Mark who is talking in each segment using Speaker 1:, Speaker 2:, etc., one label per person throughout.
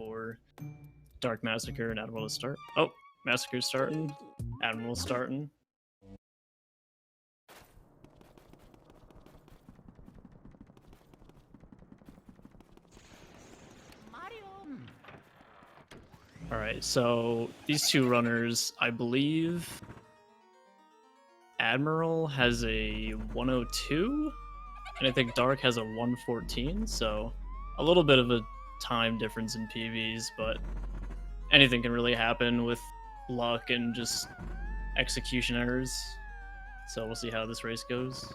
Speaker 1: for DarQ Massacre and Admiral to start. Oh, Massacre's starting. Admiral's starting. Alright, so these two runners, I believe Admiral has a 102, and I think DarQ has a 114, so a little bit of a time difference in PVs, but anything can really happen with luck and just execution errors. So we'll see how this race goes.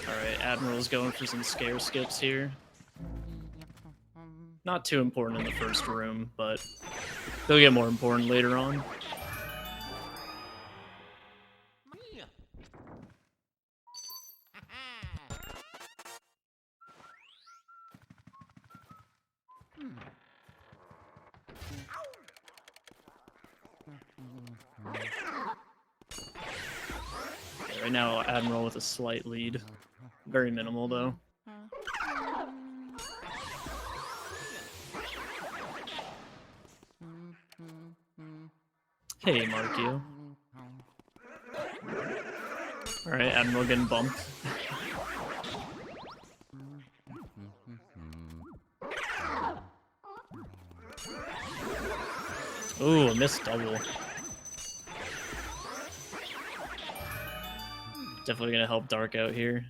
Speaker 1: Alright, Admiral's going for some scare skips here. Not too important in the first room, but they'll get more important later on. Right now, Admiral with a slight lead. Very minimal, though. Hey, DarQ. Alright, Admiral getting bumped. Ooh, a missed double. Definitely gonna help DarQ out here.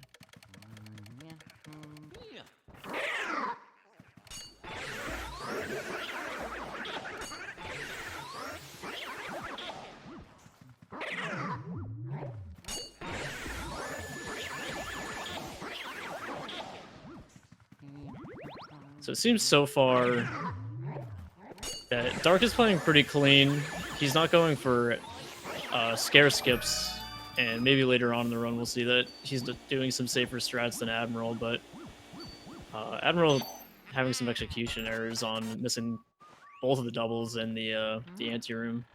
Speaker 1: So it seems so far that DarQ is playing pretty clean. He's not going for scare skips, and maybe later on in the run we'll see that he's doing some safer strats than Admiral, but Admiral having some execution errors on missing both of the doubles in the ante-room.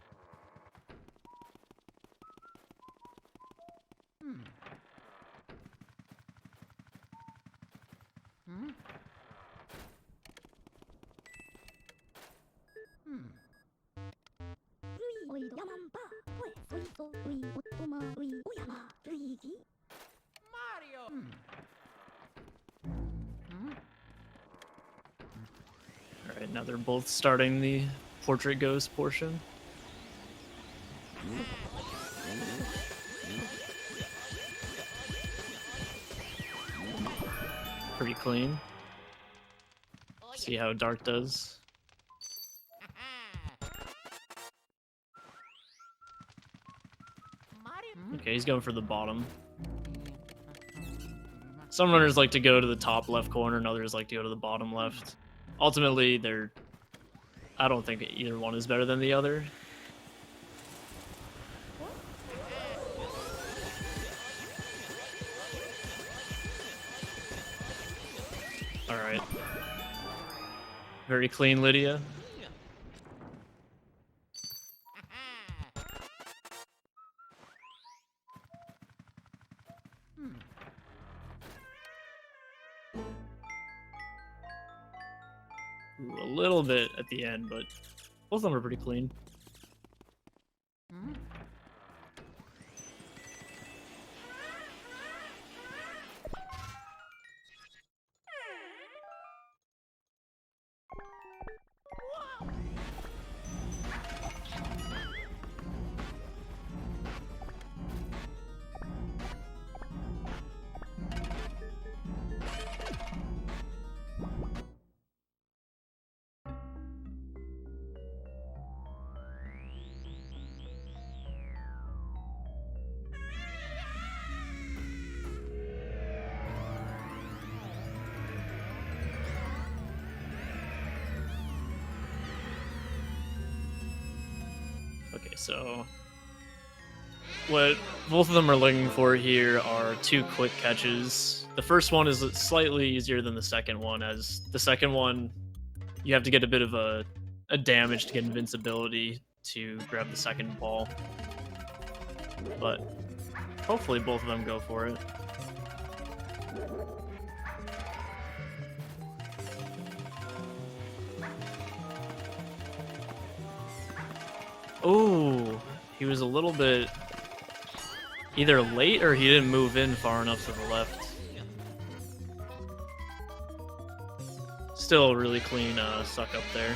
Speaker 1: Alright, now they're both starting the Portrait Ghost portion. Pretty clean. See how DarQ does. Okay, he's going for the bottom. Some runners like to go to the top left corner, and others like to go to the bottom left. Ultimately, I don't think either one is better than the other. Alright. Very clean, Lydia. Ooh, a little bit at the end, but both of them are pretty clean. Okay, so what both of them are looking for here are 2 quick catches. The first one is slightly easier than the second one, as the second one, you have to get a bit of a damage to get invincibility to grab the second ball. But hopefully both of them go for it. Oh, he was a little bit either late or he didn't move in far enough to the left. Still really clean suck up there.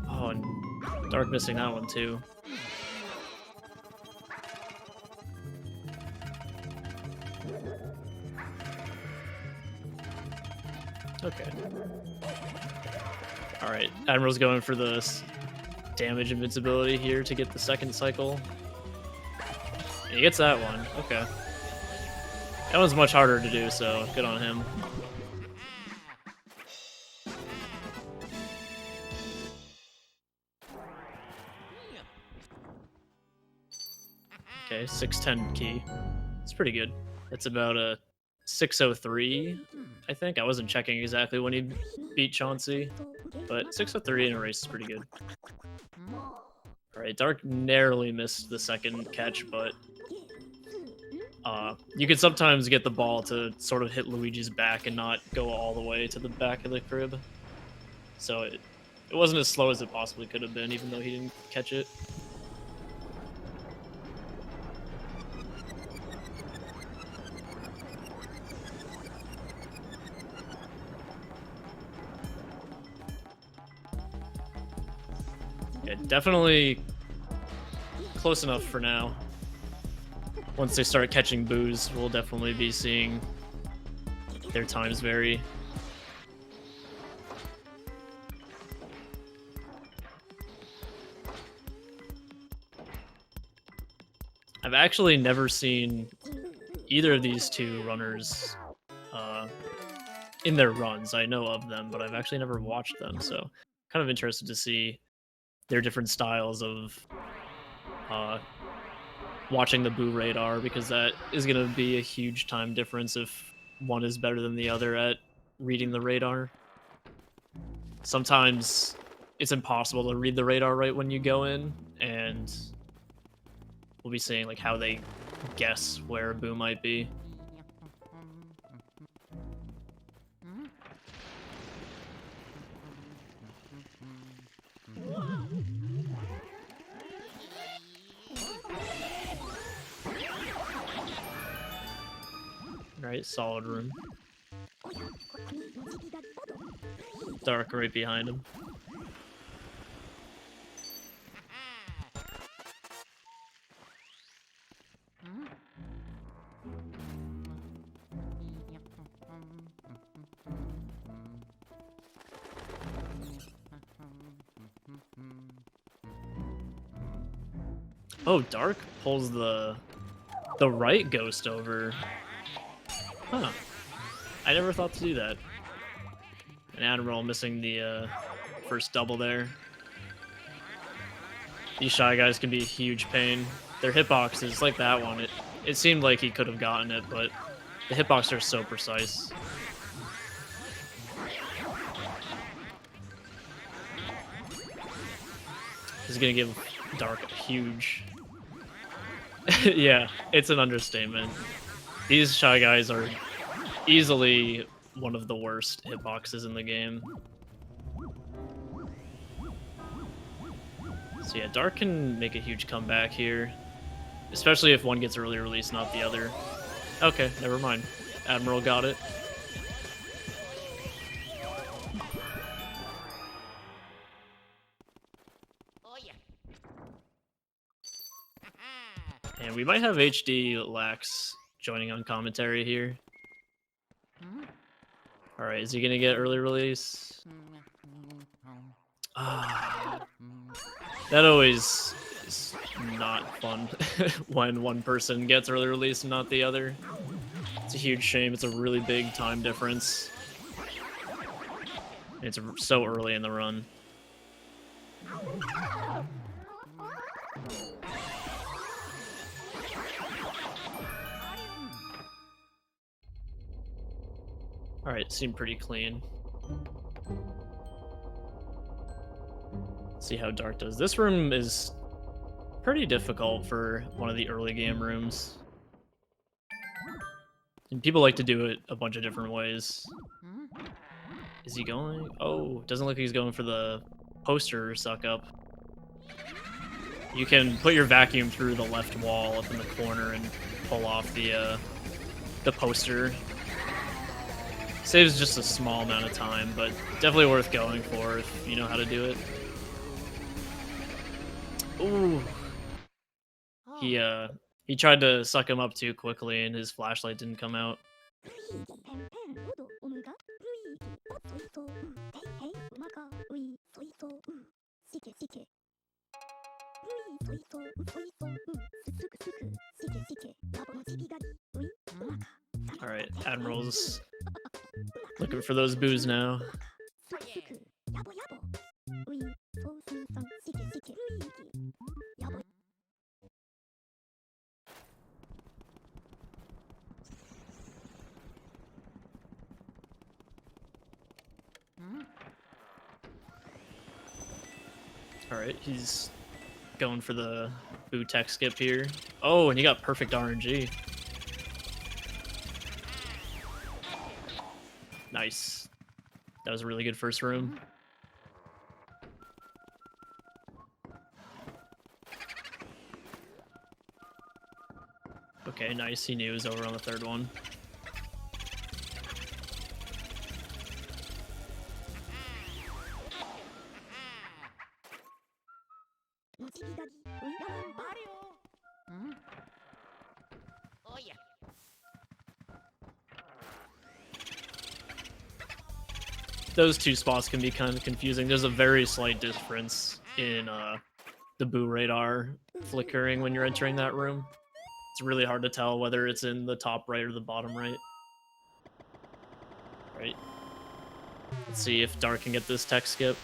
Speaker 1: Oh, and DarQ missing that one too. Okay. Alright, Admiral's going for the damage invincibility here to get the second cycle. He gets that one. Okay. That one's much harder to do, so good on him. Okay, 610 key. It's pretty good. That's about a 603, I think. I wasn't checking exactly when he beat Chauncey, but 603 in a race is pretty good. Alright, DarQ narrowly missed the second catch, but you can sometimes get the ball to sort of hit Luigi's back and not go all the way to the back of the crib. So it wasn't as slow as it possibly could have been, even though he didn't catch it. Yeah, definitely close enough for now. Once they start catching boos, we'll definitely be seeing their times vary. I've actually never seen either of these two runners in their runs. I know of them, but I've actually never watched them, so kind of interested to see their different styles of watching the boo radar, because that is going to be a huge time difference if one is better than the other at reading the radar. Sometimes it's impossible to read the radar right when you go in, and we'll be seeing like how they guess where a boo might be. Right, solid room. DarQ right behind him. Oh, DarQ pulls the right ghost over. Huh. I never thought to do that. And Admiral missing the first double there. These Shy Guys can be a huge pain. Their hitboxes, like that one, it seemed like he could have gotten it, but the hitboxes are so precise. He's gonna give DarQ a huge... Yeah, it's an understatement. These Shy Guys are easily one of the worst hitboxes in the game. So yeah, DarQ can make a huge comeback here, especially if one gets early release, not the other. Okay, never mind. Admiral got it. And we might have HD Lax joining on commentary here. Alright, is he gonna get early release? That always is not fun when one person gets early release and not the other. It's a huge shame. It's a really big time difference. It's so early in the run. Alright, seemed pretty clean. See how Dark does. This room is pretty difficult for one of the early game rooms. And people like to do it a bunch of different ways. Is he going? Oh, doesn't look like he's going for the poster suck up. You can put your vacuum through the left wall up in the corner and pull off the poster. Saves just a small amount of time, but definitely worth going for if you know how to do it. Ooh. He tried to suck him up too quickly and his flashlight didn't come out. Alright, Admiral's looking for those boos now. Alright, he's going for the boo tech skip here. Oh, and he got perfect RNG. Nice. That was a really good first room. Okay, nice. He knew he was over on the third one. Those two spots can be kind of confusing. There's a very slight difference in the boo radar flickering when you're entering that room. It's really hard to tell whether it's in the top right or the bottom right. Right. Let's see if Dark can get this tech skip.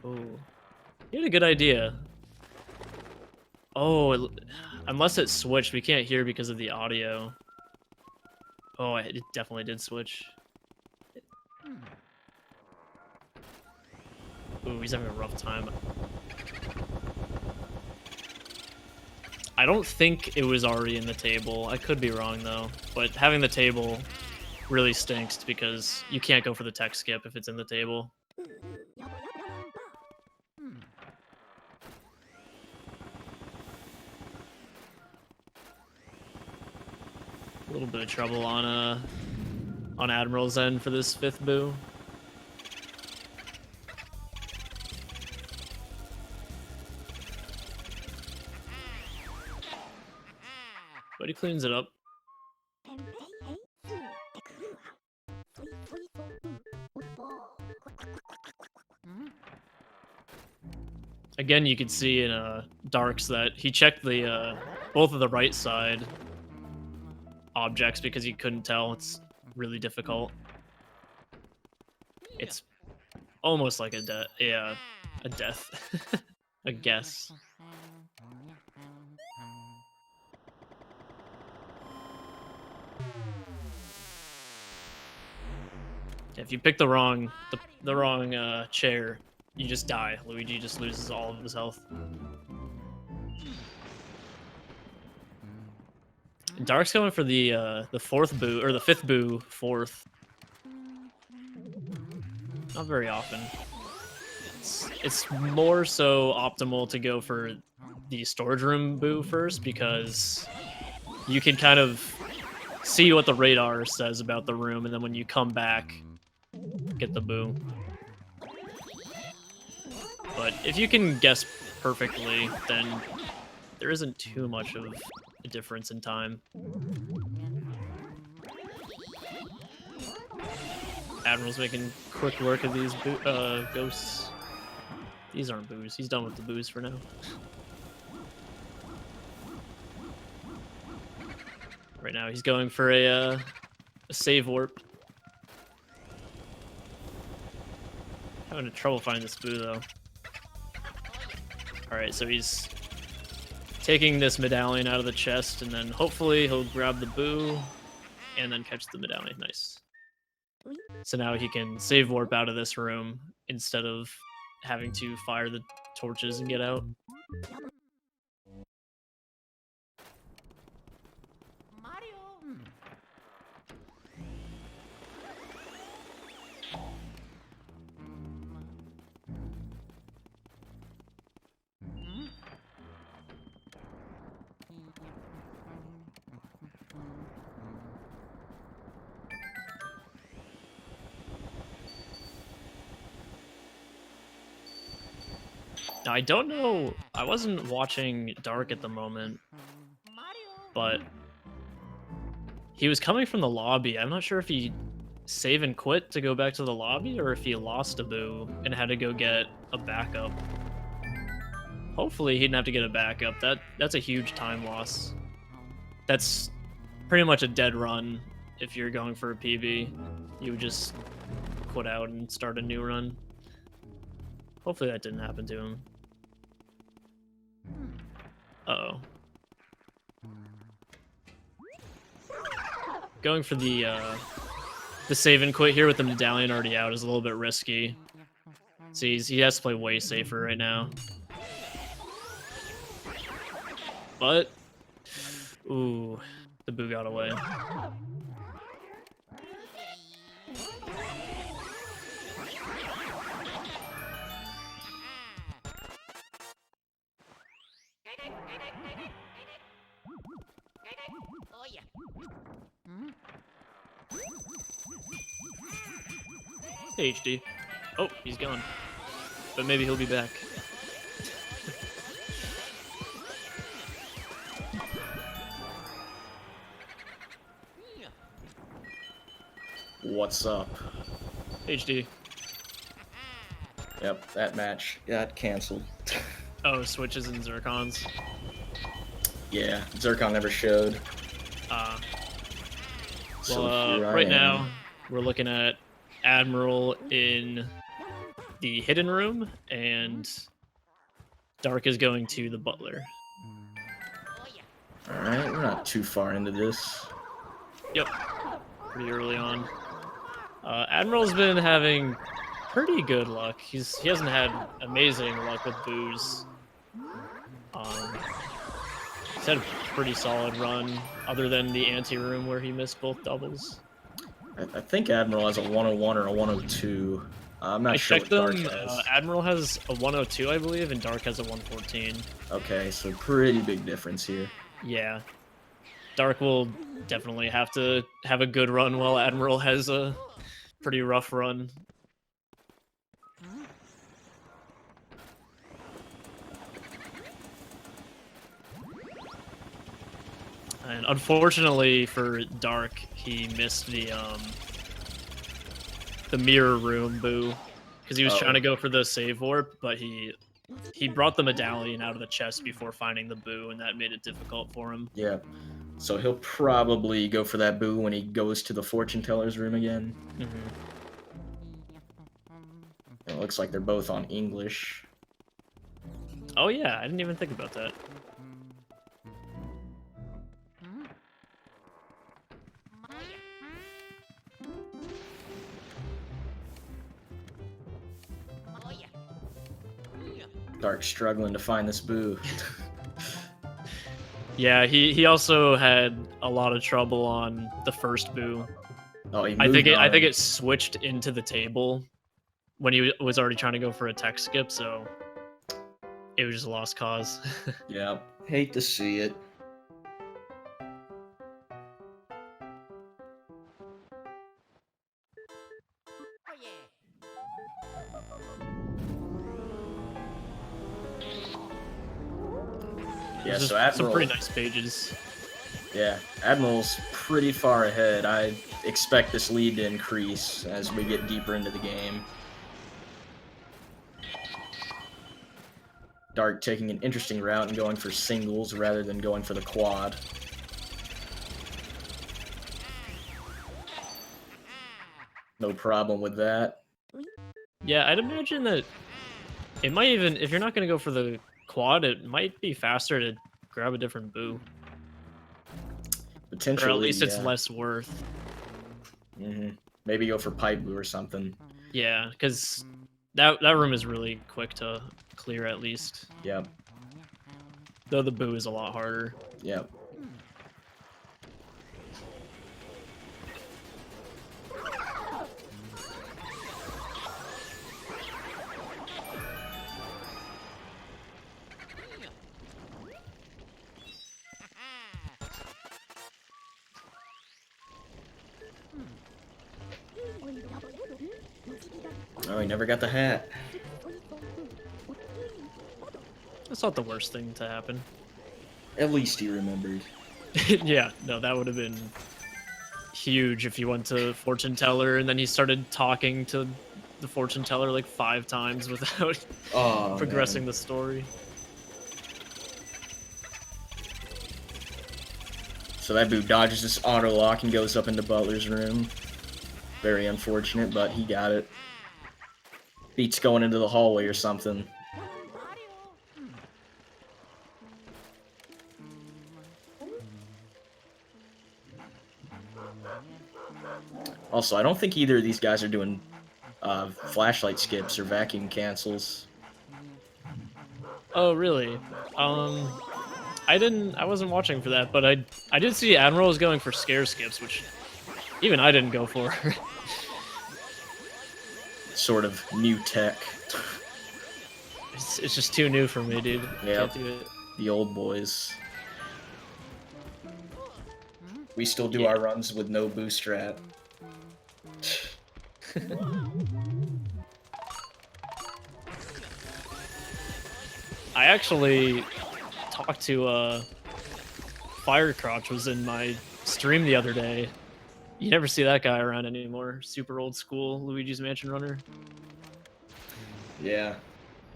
Speaker 1: Oh, he had a good idea. Oh, unless it switched, we can't hear because of the audio. Oh, it definitely did switch. Ooh, he's having a rough time. I don't think it was already in the table. I could be wrong, though. But having the table really stinks because you can't go for the tech skip if it's in the table. A little bit of trouble on Admiral's end for this fifth boo. But he cleans it up. Again, you can see in Darks that he checked the both of the right side objects because he couldn't tell. It's really difficult. It's almost like a death. Yeah, a death. A guess. If you pick the wrong chair, you just die. Luigi just loses all of his health. And Dark's going for the fourth boo, or the fifth boo fourth. Not very often. It's more so optimal to go for the storage room boo first because you can kind of see what the radar says about the room, and then when you come back, get the boo. But if you can guess perfectly, then there isn't too much of a difference in time. Admiral's making quick work of these ghosts. These aren't boos. He's done with the boos for now. Right now, he's going for a save warp. having trouble finding this Boo though. Alright, so he's taking this medallion out of the chest, and then hopefully he'll grab the Boo and then catch the medallion. Nice. So now he can save warp out of this room instead of having to fire the torches and get out. Now, I don't know, I wasn't watching DarQ at the moment, but he was coming from the lobby. I'm not sure if he save and quit to go back to the lobby or if he lost a Boo and had to go get a backup. Hopefully he didn't have to get a backup. That's a huge time loss. That's pretty much a dead run if you're going for a PB. You would just quit out and start a new run. Hopefully that didn't happen to him. Uh-oh. Going for the save and quit here with the medallion already out is a little bit risky. So he has to play way safer right now. But, ooh, the Boo got away. Hey, HD. Oh, he's gone. But maybe he'll be back.
Speaker 2: What's up?
Speaker 1: HD.
Speaker 2: Yep, that match got canceled.
Speaker 1: Oh, switches and Zircons.
Speaker 2: Yeah, Zircon never showed.
Speaker 1: Well, right now, we're looking at Admiral in the hidden room, and DarQ is going to the butler.
Speaker 2: Alright, we're not too far into this.
Speaker 1: Yep, pretty early on. Admiral's been having pretty good luck. He hasn't had amazing luck with Boos. He's had a pretty solid run, other than the ante-room where he missed both doubles.
Speaker 2: I think Admiral has a 101 or a 102. I'm not sure what DarQ has.
Speaker 1: Admiral has a 102, I believe, and DarQ has a 114.
Speaker 2: Okay, so pretty big difference here.
Speaker 1: Yeah. DarQ will definitely have to have a good run while Admiral has a pretty rough run. And unfortunately for DarQ, he missed the mirror room Boo, because he was trying to go for the save warp, but he brought the medallion out of the chest before finding the Boo, and that made it difficult for him.
Speaker 2: Yeah, so he'll probably go for that Boo when he goes to the fortune teller's room again.
Speaker 1: Mm-hmm.
Speaker 2: It looks like they're both on English.
Speaker 1: Oh yeah, I didn't even think about that.
Speaker 2: DarQ struggling to find this Boo.
Speaker 1: Yeah, he also had a lot of trouble on the first Boo.
Speaker 2: Oh,
Speaker 1: I think it switched into the table when he was already trying to go for a tech skip, so it was just a lost cause.
Speaker 2: Yeah, hate to see it. Yeah, so Admiral,
Speaker 1: some pretty nice pages.
Speaker 2: Yeah, Admiral's pretty far ahead. I expect this lead to increase as we get deeper into the game. DarQ taking an interesting route and going for singles rather than going for the quad. No problem with that.
Speaker 1: Yeah, I'd imagine that it might even, if you're not going to go for the quad, it might be faster to grab a different boo. Or at
Speaker 2: Potentially,
Speaker 1: least it's
Speaker 2: yeah.
Speaker 1: less worth.
Speaker 2: Maybe go for pipe boo or something.
Speaker 1: Yeah, because that room is really quick to clear at least.
Speaker 2: Yep.
Speaker 1: Though the boo is a lot harder.
Speaker 2: Yep. Oh, he never got the hat.
Speaker 1: That's not the worst thing to happen.
Speaker 2: At least he remembered.
Speaker 1: Yeah, no, that would have been huge if you went to fortune teller and then he started talking to the fortune teller like 5 times without progressing the story.
Speaker 2: So that boo dodges this auto lock and goes up into Butler's room. Very unfortunate, but he got it. Beats going into the hallway or something. Also, I don't think either of these guys are doing flashlight skips or vacuum cancels.
Speaker 1: Oh, really? I wasn't watching for that, but I did see Admiral was going for scare skips, which even I didn't go for.
Speaker 2: Sort of new tech.
Speaker 1: It's just too new for me, dude.
Speaker 2: Yep.
Speaker 1: Can't do it.
Speaker 2: The old boys. We still do our runs with no boost strat.
Speaker 1: I actually talked to Firecrotch was in my stream the other day. You never see that guy around anymore. Super old school Luigi's Mansion runner.
Speaker 2: Yeah.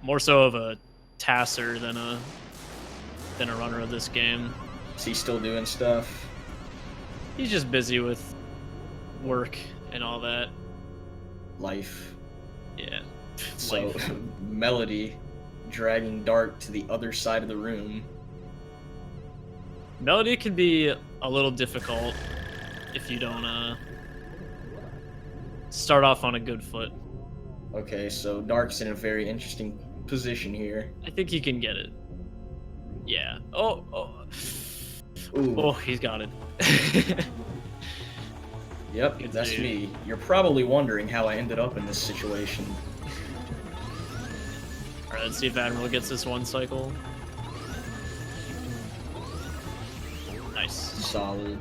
Speaker 1: More so of a tasser than a runner of this game.
Speaker 2: Is he still doing stuff?
Speaker 1: He's just busy with work and all that.
Speaker 2: Life.
Speaker 1: Yeah.
Speaker 2: So,
Speaker 1: Life.
Speaker 2: Melody dragging DarQ to the other side of the room.
Speaker 1: Melody can be a little difficult if you don't start off on a good foot.
Speaker 2: Okay, so DarQ's in a very interesting position here.
Speaker 1: I think he can get it. Yeah. Oh.
Speaker 2: Ooh.
Speaker 1: Oh, he's got it.
Speaker 2: Yep,
Speaker 1: Good
Speaker 2: that's
Speaker 1: dude.
Speaker 2: me. You're probably wondering how I ended up in this situation.
Speaker 1: Alright, let's see if Admiral gets this one cycle. Nice.
Speaker 2: Solid.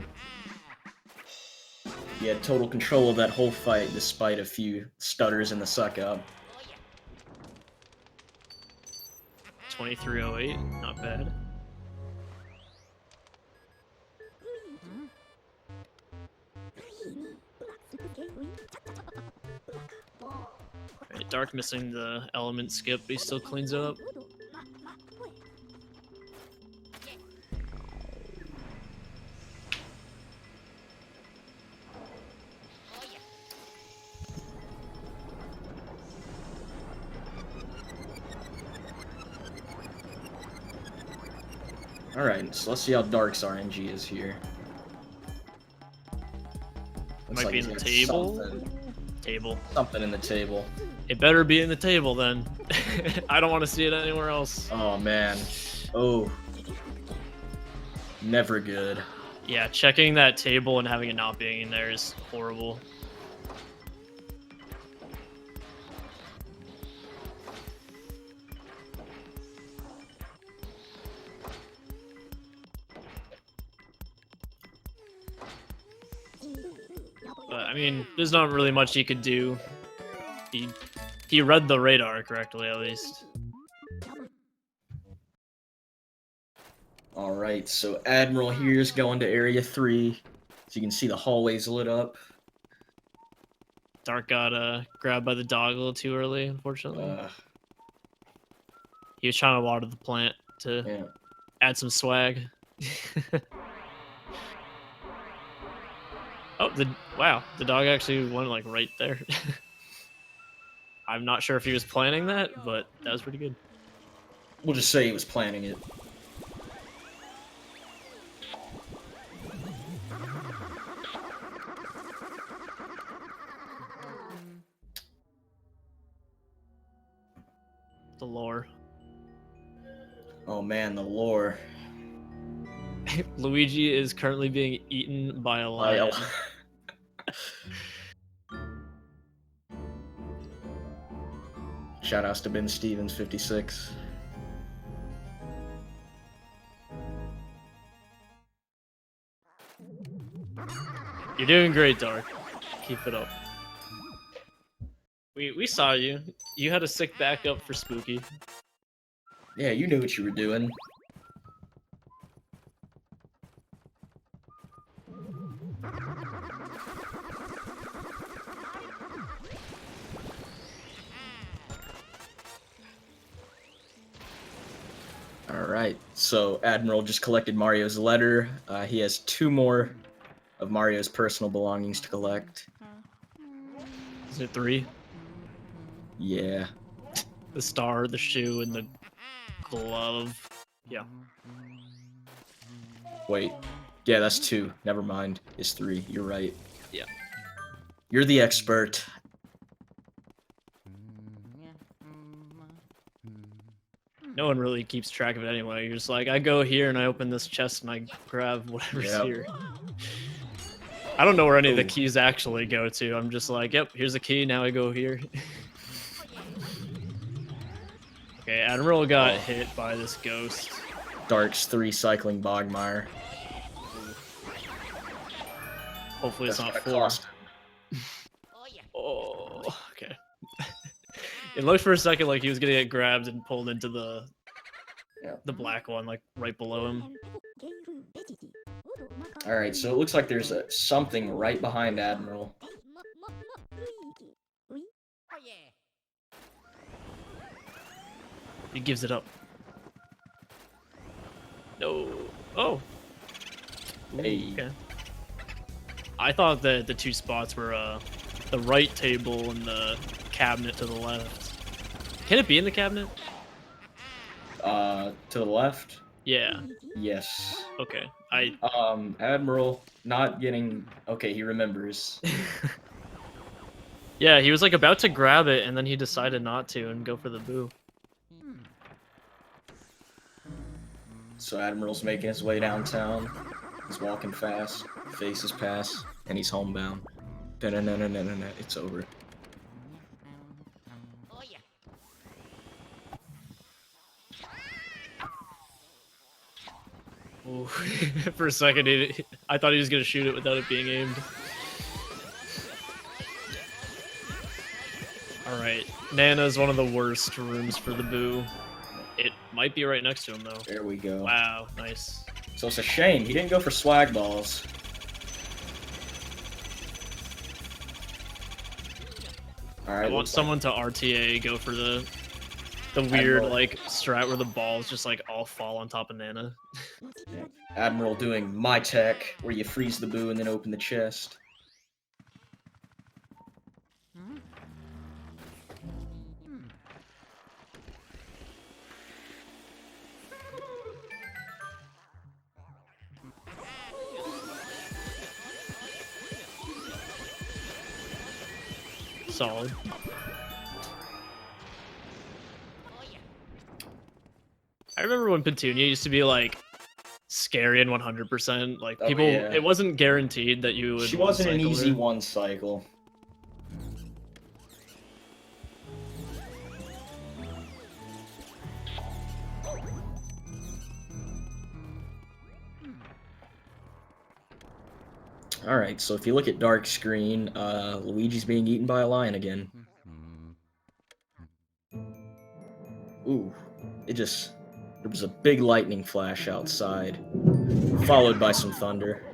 Speaker 2: He had total control of that whole fight despite a few stutters in the suck up.
Speaker 1: 2308, not bad. Alright, DarQ missing the element skip, but he still cleans up.
Speaker 2: Alright, so let's see how DarQ's RNG is here. Looks
Speaker 1: Might be
Speaker 2: he's
Speaker 1: in the
Speaker 2: got
Speaker 1: table. Table.
Speaker 2: Something in the table.
Speaker 1: It better be in the table then. I don't want to see it anywhere else.
Speaker 2: Oh man. Oh. Never good.
Speaker 1: Yeah, checking that table and having it not being in there is horrible. But I mean, there's not really much he could do. He read the radar correctly, at least.
Speaker 2: Alright, so Admiral here's going to Area 3. So you can see the hallways lit up.
Speaker 1: DarQ got grabbed by the dog a little too early, unfortunately. He was trying to water the plant to add some swag. Oh, wow, the dog actually went like right there. I'm not sure if he was planning that, but that was pretty good.
Speaker 2: We'll just say he was planning it.
Speaker 1: The lore.
Speaker 2: Oh man, the lore.
Speaker 1: Luigi is currently being eaten by a lion.
Speaker 2: Shoutouts to Ben Stevens, 56.
Speaker 1: You're doing great, Dark. Keep it up. We saw you. You had a sick backup for Spooky.
Speaker 2: Yeah, you knew what you were doing. Alright, so Admiral just collected Mario's letter. He has 2 more of Mario's personal belongings to collect.
Speaker 1: Is it 3?
Speaker 2: Yeah.
Speaker 1: The star, the shoe, and the glove. Yeah.
Speaker 2: Wait. Yeah, that's 2. Never mind. It's 3. You're right.
Speaker 1: Yeah.
Speaker 2: You're the expert.
Speaker 1: No one really keeps track of it anyway. You're just like, I go here and I open this chest and I grab whatever's
Speaker 2: Yep.
Speaker 1: here. I don't know where any of the
Speaker 2: Ooh.
Speaker 1: keys actually go to. I'm just like, yep, here's a key, now I go here. Okay, Admiral got hit by this ghost.
Speaker 2: Dark's 3 cycling Bogmire.
Speaker 1: Hopefully it's not
Speaker 2: That's
Speaker 1: 4.
Speaker 2: gonna cost him.
Speaker 1: Oh, okay. It looked for a second like he was gonna get grabbed and pulled into the black one, like right below him.
Speaker 2: Alright, so it looks like there's something right behind Admiral.
Speaker 1: He gives it up. No. Oh.
Speaker 2: Hey.
Speaker 1: Okay. I thought that the 2 spots were the right table and the cabinet to the left. Can it be in the cabinet?
Speaker 2: To the left?
Speaker 1: Yeah.
Speaker 2: Yes.
Speaker 1: Okay.
Speaker 2: Admiral not getting... Okay, he remembers.
Speaker 1: Yeah, he was like about to grab it and then he decided not to and go for the boo.
Speaker 2: So Admiral's making his way downtown. He's walking fast. Faces pass. And he's homebound. No, it's over.
Speaker 1: Ooh. For a second, I thought he was gonna shoot it without it being aimed. Alright, Nana's one of the worst rooms for the boo. It might be right next to him, though.
Speaker 2: There we go.
Speaker 1: Wow, nice.
Speaker 2: So it's a shame. He didn't go for swag balls. Alright,
Speaker 1: I want someone to RTA go for the weird,
Speaker 2: Admiral.
Speaker 1: like, strat where the balls just, like, all fall on top of Nana.
Speaker 2: Yeah. Admiral doing my tech, where you freeze the boo and then open the chest.
Speaker 1: Solid. I remember when Petunia used to be, like, scary and 100%. Like,
Speaker 2: Oh,
Speaker 1: people,
Speaker 2: yeah.
Speaker 1: it wasn't guaranteed that you would.
Speaker 2: She wasn't an
Speaker 1: one-cycle
Speaker 2: easy
Speaker 1: her.
Speaker 2: one cycle. Alright, so if you look at dark screen, Luigi's being eaten by a lion again. Ooh, there was a big lightning flash outside, followed by some thunder.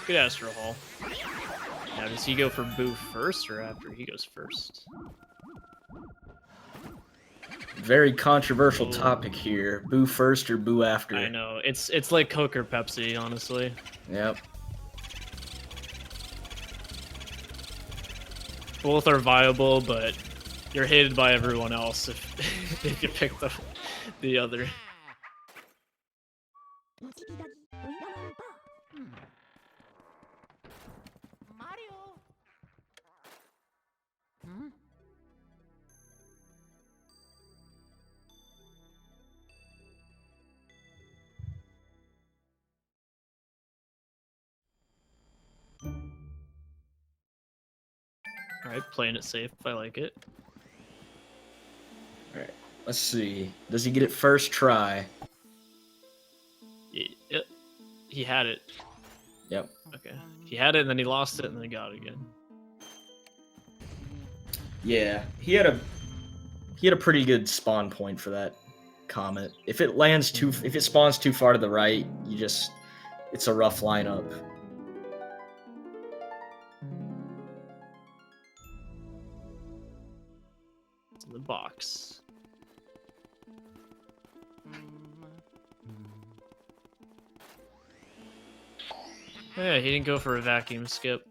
Speaker 1: Good Astro Hall. Now, does he go for Boo first or after he goes first?
Speaker 2: Very controversial
Speaker 1: Ooh.
Speaker 2: topic here. Boo first or boo after?
Speaker 1: I know. It's like Coke or Pepsi, honestly.
Speaker 2: Yep.
Speaker 1: Both are viable, but you're hated by everyone else if, if you pick the other. Alright, playing it safe. I like it.
Speaker 2: Alright, let's see. Does he get it first try?
Speaker 1: He had it.
Speaker 2: Yep.
Speaker 1: Okay. He had it, and then he lost it, and then he got it again.
Speaker 2: Yeah, he had a pretty good spawn point for that comet. If it spawns too far to the right, it's a rough lineup.
Speaker 1: It's in the box. Yeah, he didn't go for a vacuum skip.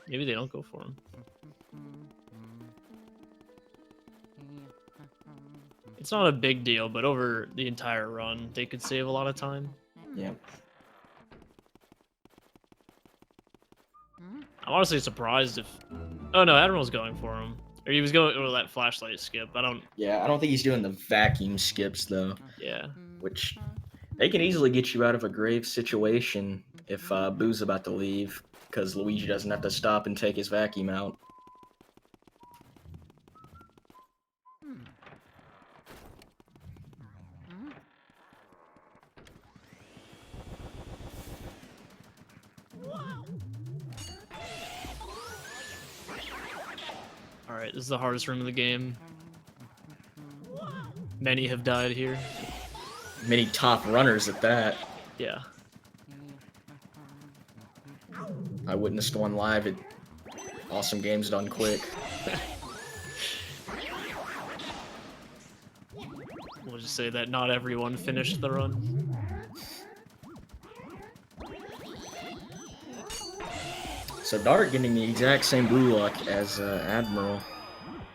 Speaker 1: Maybe they don't go for him. It's not a big deal, but over the entire run, they could save a lot of time.
Speaker 2: Yeah.
Speaker 1: I'm honestly surprised if... Oh no, Admiral's going for him. Or he was going for that flashlight skip.
Speaker 2: Yeah, I don't think he's doing the vacuum skips, though.
Speaker 1: Yeah.
Speaker 2: Which, they can easily get you out of a grave situation if Boo's about to leave, because Luigi doesn't have to stop and take his vacuum out.
Speaker 1: Alright, this is the hardest room of the game. Many have died here.
Speaker 2: Many top runners at that.
Speaker 1: Yeah.
Speaker 2: I witnessed one live at Awesome Games Done Quick.
Speaker 1: We'll just say that not everyone finished the run.
Speaker 2: So DarQ getting the exact same blue luck as Admiral,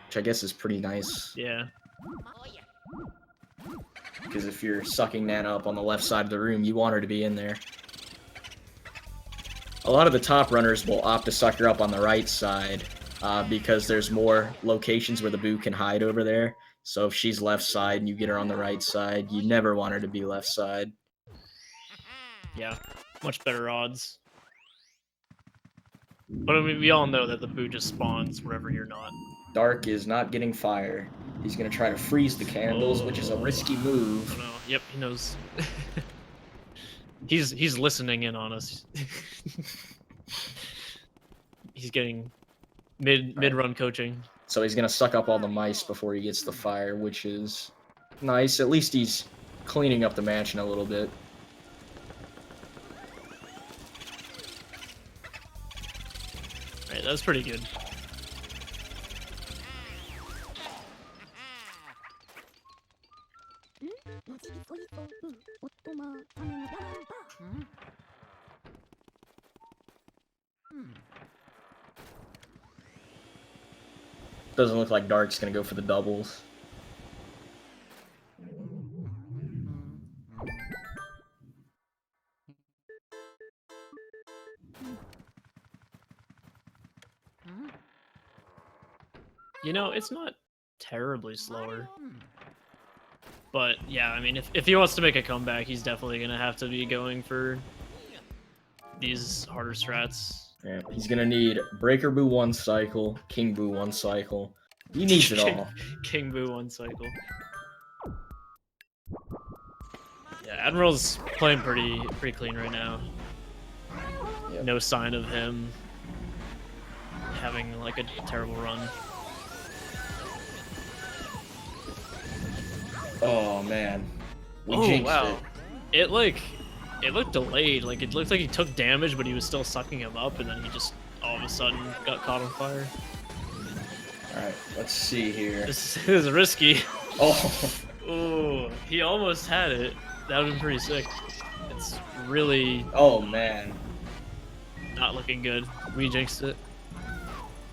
Speaker 2: which I guess is pretty nice.
Speaker 1: Yeah.
Speaker 2: Because if you're sucking Nana up on the left side of the room, you want her to be in there. A lot of the top runners will opt to suck her up on the right side because there's more locations where the Boo can hide over there. So if she's left side and you get her on the right side, you never want her to be left side.
Speaker 1: Yeah. Much better odds. But I mean, we all know that the Boo just spawns wherever you're not.
Speaker 2: DarQ is not getting fire. He's going to try to freeze the candles, which is a risky move.
Speaker 1: Oh no. Yep, he knows. He's listening in on us. He's getting mid-run coaching.
Speaker 2: So he's going to suck up all the mice before he gets the fire, which is nice. At least he's cleaning up the mansion a little bit.
Speaker 1: Right, that's pretty good.
Speaker 2: Doesn't look like DarQ's going to go for the doubles.
Speaker 1: You know, it's not terribly slower. But yeah, I mean, if he wants to make a comeback, he's definitely going to have to be going for these harder strats.
Speaker 2: Yeah, he's going to need Breaker Boo 1 cycle, King Boo 1 cycle. He needs it all.
Speaker 1: King Boo 1 cycle. Yeah, Admiral's playing pretty clean right now.
Speaker 2: Yep.
Speaker 1: No sign of him having like a terrible run.
Speaker 2: Oh man, we
Speaker 1: Oh
Speaker 2: jinxed
Speaker 1: wow,
Speaker 2: it.
Speaker 1: it like it looked delayed. Like it looked like he took damage, but he was still sucking him up, and then he just all of a sudden got caught on fire.
Speaker 2: All right, let's see here.
Speaker 1: This is risky.
Speaker 2: Oh,
Speaker 1: Ooh, he almost had it. That would have been pretty sick. It's really
Speaker 2: oh man.
Speaker 1: not looking good. We jinxed it.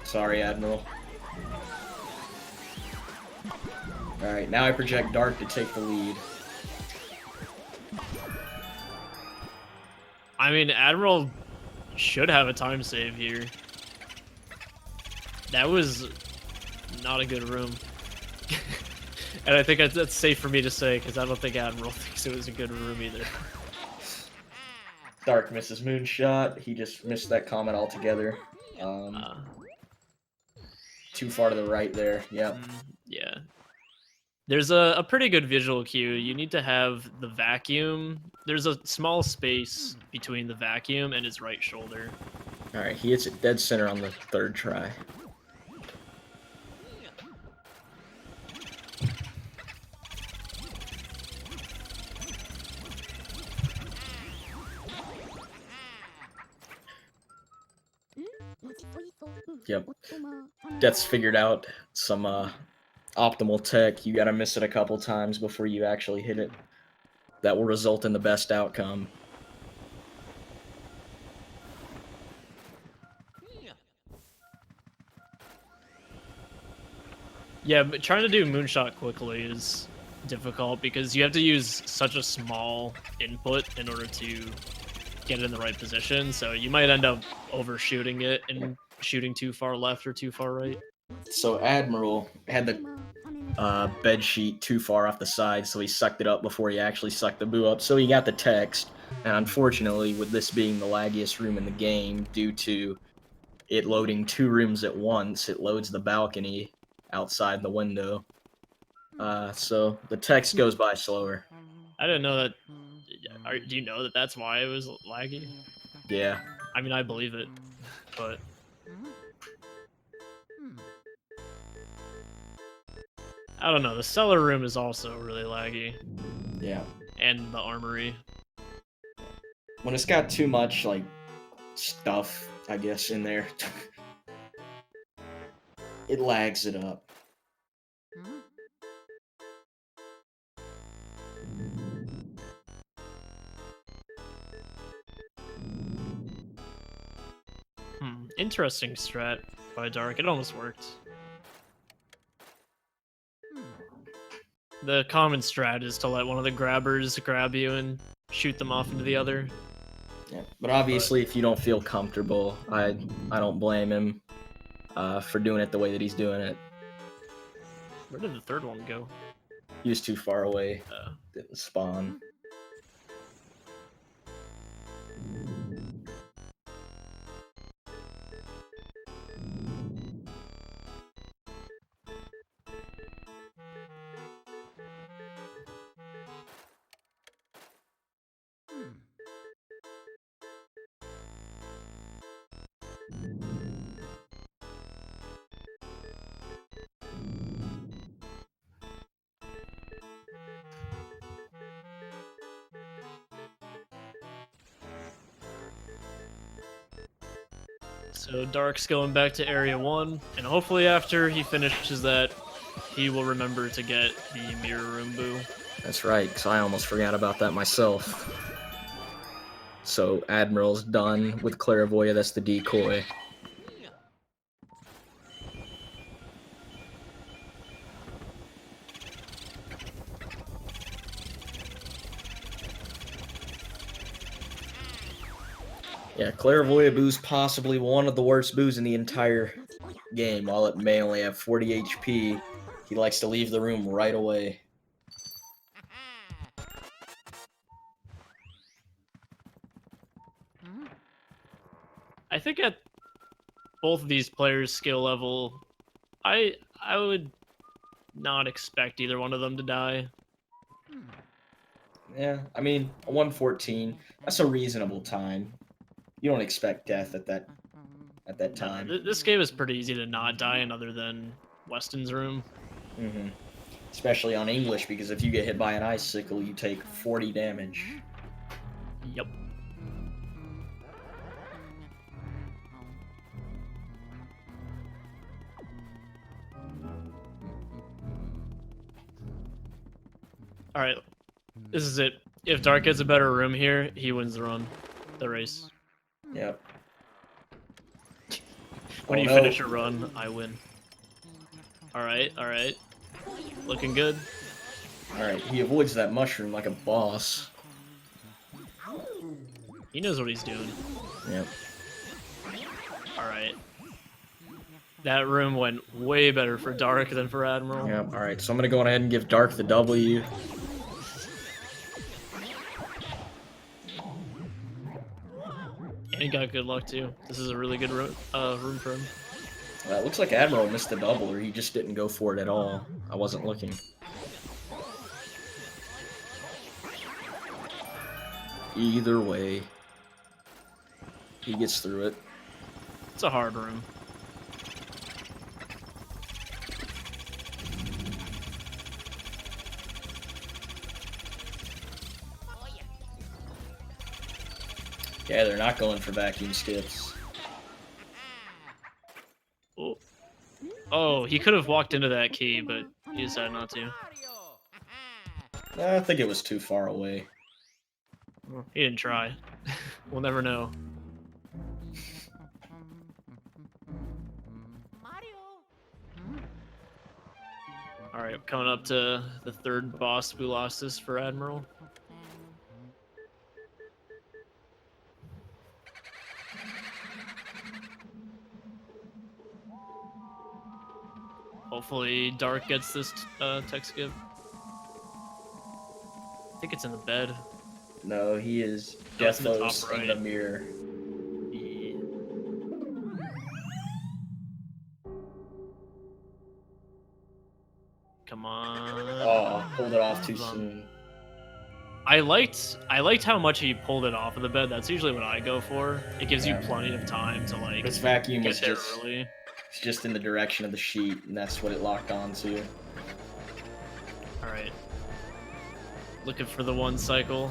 Speaker 2: Sorry, Admiral. All right, now I project DarQ to take the lead.
Speaker 1: I mean, Admiral should have a time save here. That was not a good room. And I think that's safe for me to say, because I don't think Admiral thinks it was a good room either.
Speaker 2: DarQ misses Moonshot. He just missed that comment altogether. Too far to the right there. Yep.
Speaker 1: Yeah. There's a pretty good visual cue. You need to have the vacuum. There's a small space between the vacuum and his right shoulder.
Speaker 2: All right, he hits it dead center on the third try. Yep. Death's figured out some optimal tech. You gotta miss it a couple times before you actually hit it. That will result in the best outcome.
Speaker 1: Yeah, but trying to do Moonshot quickly is difficult because you have to use such a small input in order to get it in the right position. So you might end up overshooting it and shooting too far left or too far right.
Speaker 2: So Admiral had the bed sheet too far off the side, so he sucked it up before he actually sucked the boo up. So he got the text, and unfortunately, with this being the laggiest room in the game, due to it loading 2 rooms at once, it loads the balcony outside the window. So the text goes by slower.
Speaker 1: I didn't know that. Do you know that that's why it was laggy?
Speaker 2: Yeah.
Speaker 1: I mean, I believe it, but I don't know. The cellar room is also really laggy.
Speaker 2: Yeah.
Speaker 1: And the armory.
Speaker 2: When it's got too much, like, stuff, I guess, in there, it lags it up.
Speaker 1: Interesting strat by DarQ. It almost worked. The common strat is to let one of the grabbers grab you and shoot them off into the other.
Speaker 2: Yeah, but obviously, if you don't feel comfortable, I don't blame him for doing it the way that he's doing it.
Speaker 1: Where did the third one go?
Speaker 2: He was too far away. Didn't spawn.
Speaker 1: So DarQ's going back to Area 1, and hopefully after he finishes that, he will remember to get the mirror room boo.
Speaker 2: That's right, because I almost forgot about that myself. So Admiral's done with Clairvoyant, that's the decoy. Yeah, Clairvoyant boo's possibly one of the worst boos in the entire game. While it may only have 40 HP, he likes to leave the room right away.
Speaker 1: I think at both of these players' skill level, I would not expect either one of them to die.
Speaker 2: Yeah, I mean, a 114, that's a reasonable time. You don't expect death at that time.
Speaker 1: This game is pretty easy to not die in other than Weston's room.
Speaker 2: Mm-hmm. Especially on English, because if you get hit by an icicle, you take 40 damage.
Speaker 1: Yep. All right, this is it. If Dark gets a better room here, he wins the race.
Speaker 2: Yep.
Speaker 1: When you finish a run, I win. All right, looking good.
Speaker 2: All right, he avoids that mushroom like a boss.
Speaker 1: He knows what he's doing.
Speaker 2: Yep.
Speaker 1: All right. That room went way better for Dark than for Admiral.
Speaker 2: Yep. All right, so I'm gonna go ahead and give Dark the W.
Speaker 1: And he got good luck too. This is a really good room for him.
Speaker 2: It looks like Admiral missed the double, or he just didn't go for it at all. I wasn't looking. Either way, he gets through it.
Speaker 1: It's a hard room.
Speaker 2: Yeah, they're not going for vacuum skips.
Speaker 1: Oh, he could have walked into that key, but he decided not to.
Speaker 2: I think it was too far away.
Speaker 1: Well, he didn't try. We'll never know. Alright, coming up to the third boss we lost this for Admiral. Hopefully Dark gets this tech skip. I think it's in the bed.
Speaker 2: No, he is
Speaker 1: It's in the
Speaker 2: Deathos
Speaker 1: top right.
Speaker 2: in the mirror.
Speaker 1: Yeah. Come on.
Speaker 2: Oh, pulled it off too soon.
Speaker 1: I liked how much he pulled it off of the bed. That's usually what I go for. It gives you plenty of time to like
Speaker 2: This vacuum
Speaker 1: get
Speaker 2: was
Speaker 1: there
Speaker 2: just
Speaker 1: early.
Speaker 2: it's just in the direction of the sheet, and that's what it locked onto.
Speaker 1: All right. Looking for the one cycle.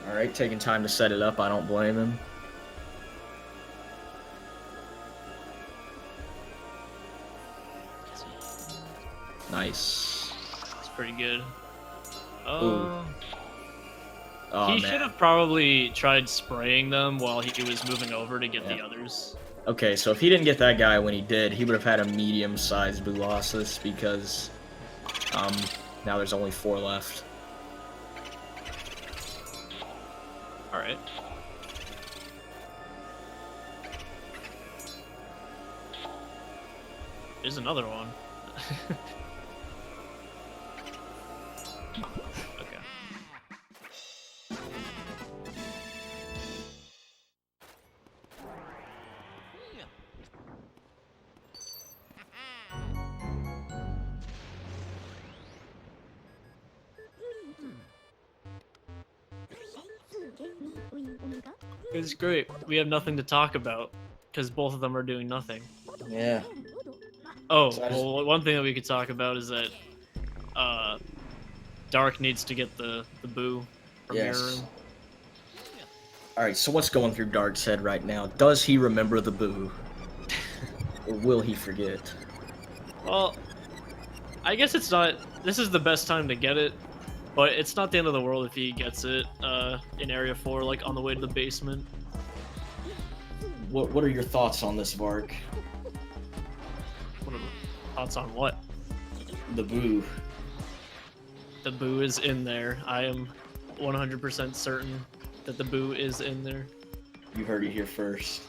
Speaker 2: All right, taking time to set it up. I don't blame him. Nice.
Speaker 1: It's pretty good.
Speaker 2: Oh,
Speaker 1: He
Speaker 2: man.
Speaker 1: should have probably tried spraying them while he was moving over to get the others.
Speaker 2: Okay, so if he didn't get that guy when he did, he would have had a medium-sized Boolossus because now there's only 4 left.
Speaker 1: All right. There's another one. Okay. It's great. We have nothing to talk about because both of them are doing nothing.
Speaker 2: Yeah.
Speaker 1: Oh,
Speaker 2: So I just-
Speaker 1: well, one thing that we could talk about is that Dark needs to get the boo from
Speaker 2: Yes.
Speaker 1: Mirror Room.
Speaker 2: Alright, so what's going through Dark's head right now? Does he remember the boo? Or will he forget?
Speaker 1: Well, I guess it's not. This is the best time to get it, but it's not the end of the world if he gets it in Area 4, like on the way to the basement.
Speaker 2: What are your thoughts on this, Vark?
Speaker 1: What are the thoughts on what?
Speaker 2: The boo.
Speaker 1: The boo is in there. I am 100% certain that the boo is in there.
Speaker 2: You heard it here first.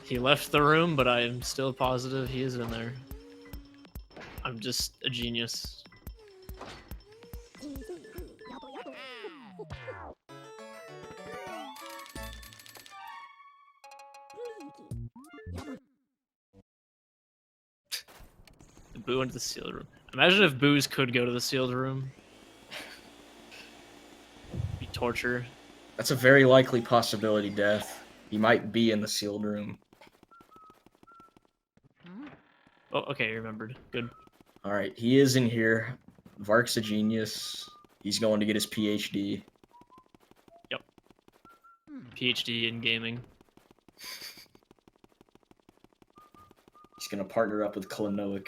Speaker 1: He left the room, but I am still positive he is in there. I'm just a genius. The boo went to the sealed room. Imagine if boos could go to the sealed room. Be torture.
Speaker 2: That's a very likely possibility, Death. He might be in the sealed room.
Speaker 1: Oh, okay, you remembered. Good.
Speaker 2: All right, he is in here. Vark's a genius. He's going to get his PhD.
Speaker 1: Yep. PhD in gaming.
Speaker 2: He's going to partner up with Klonoic.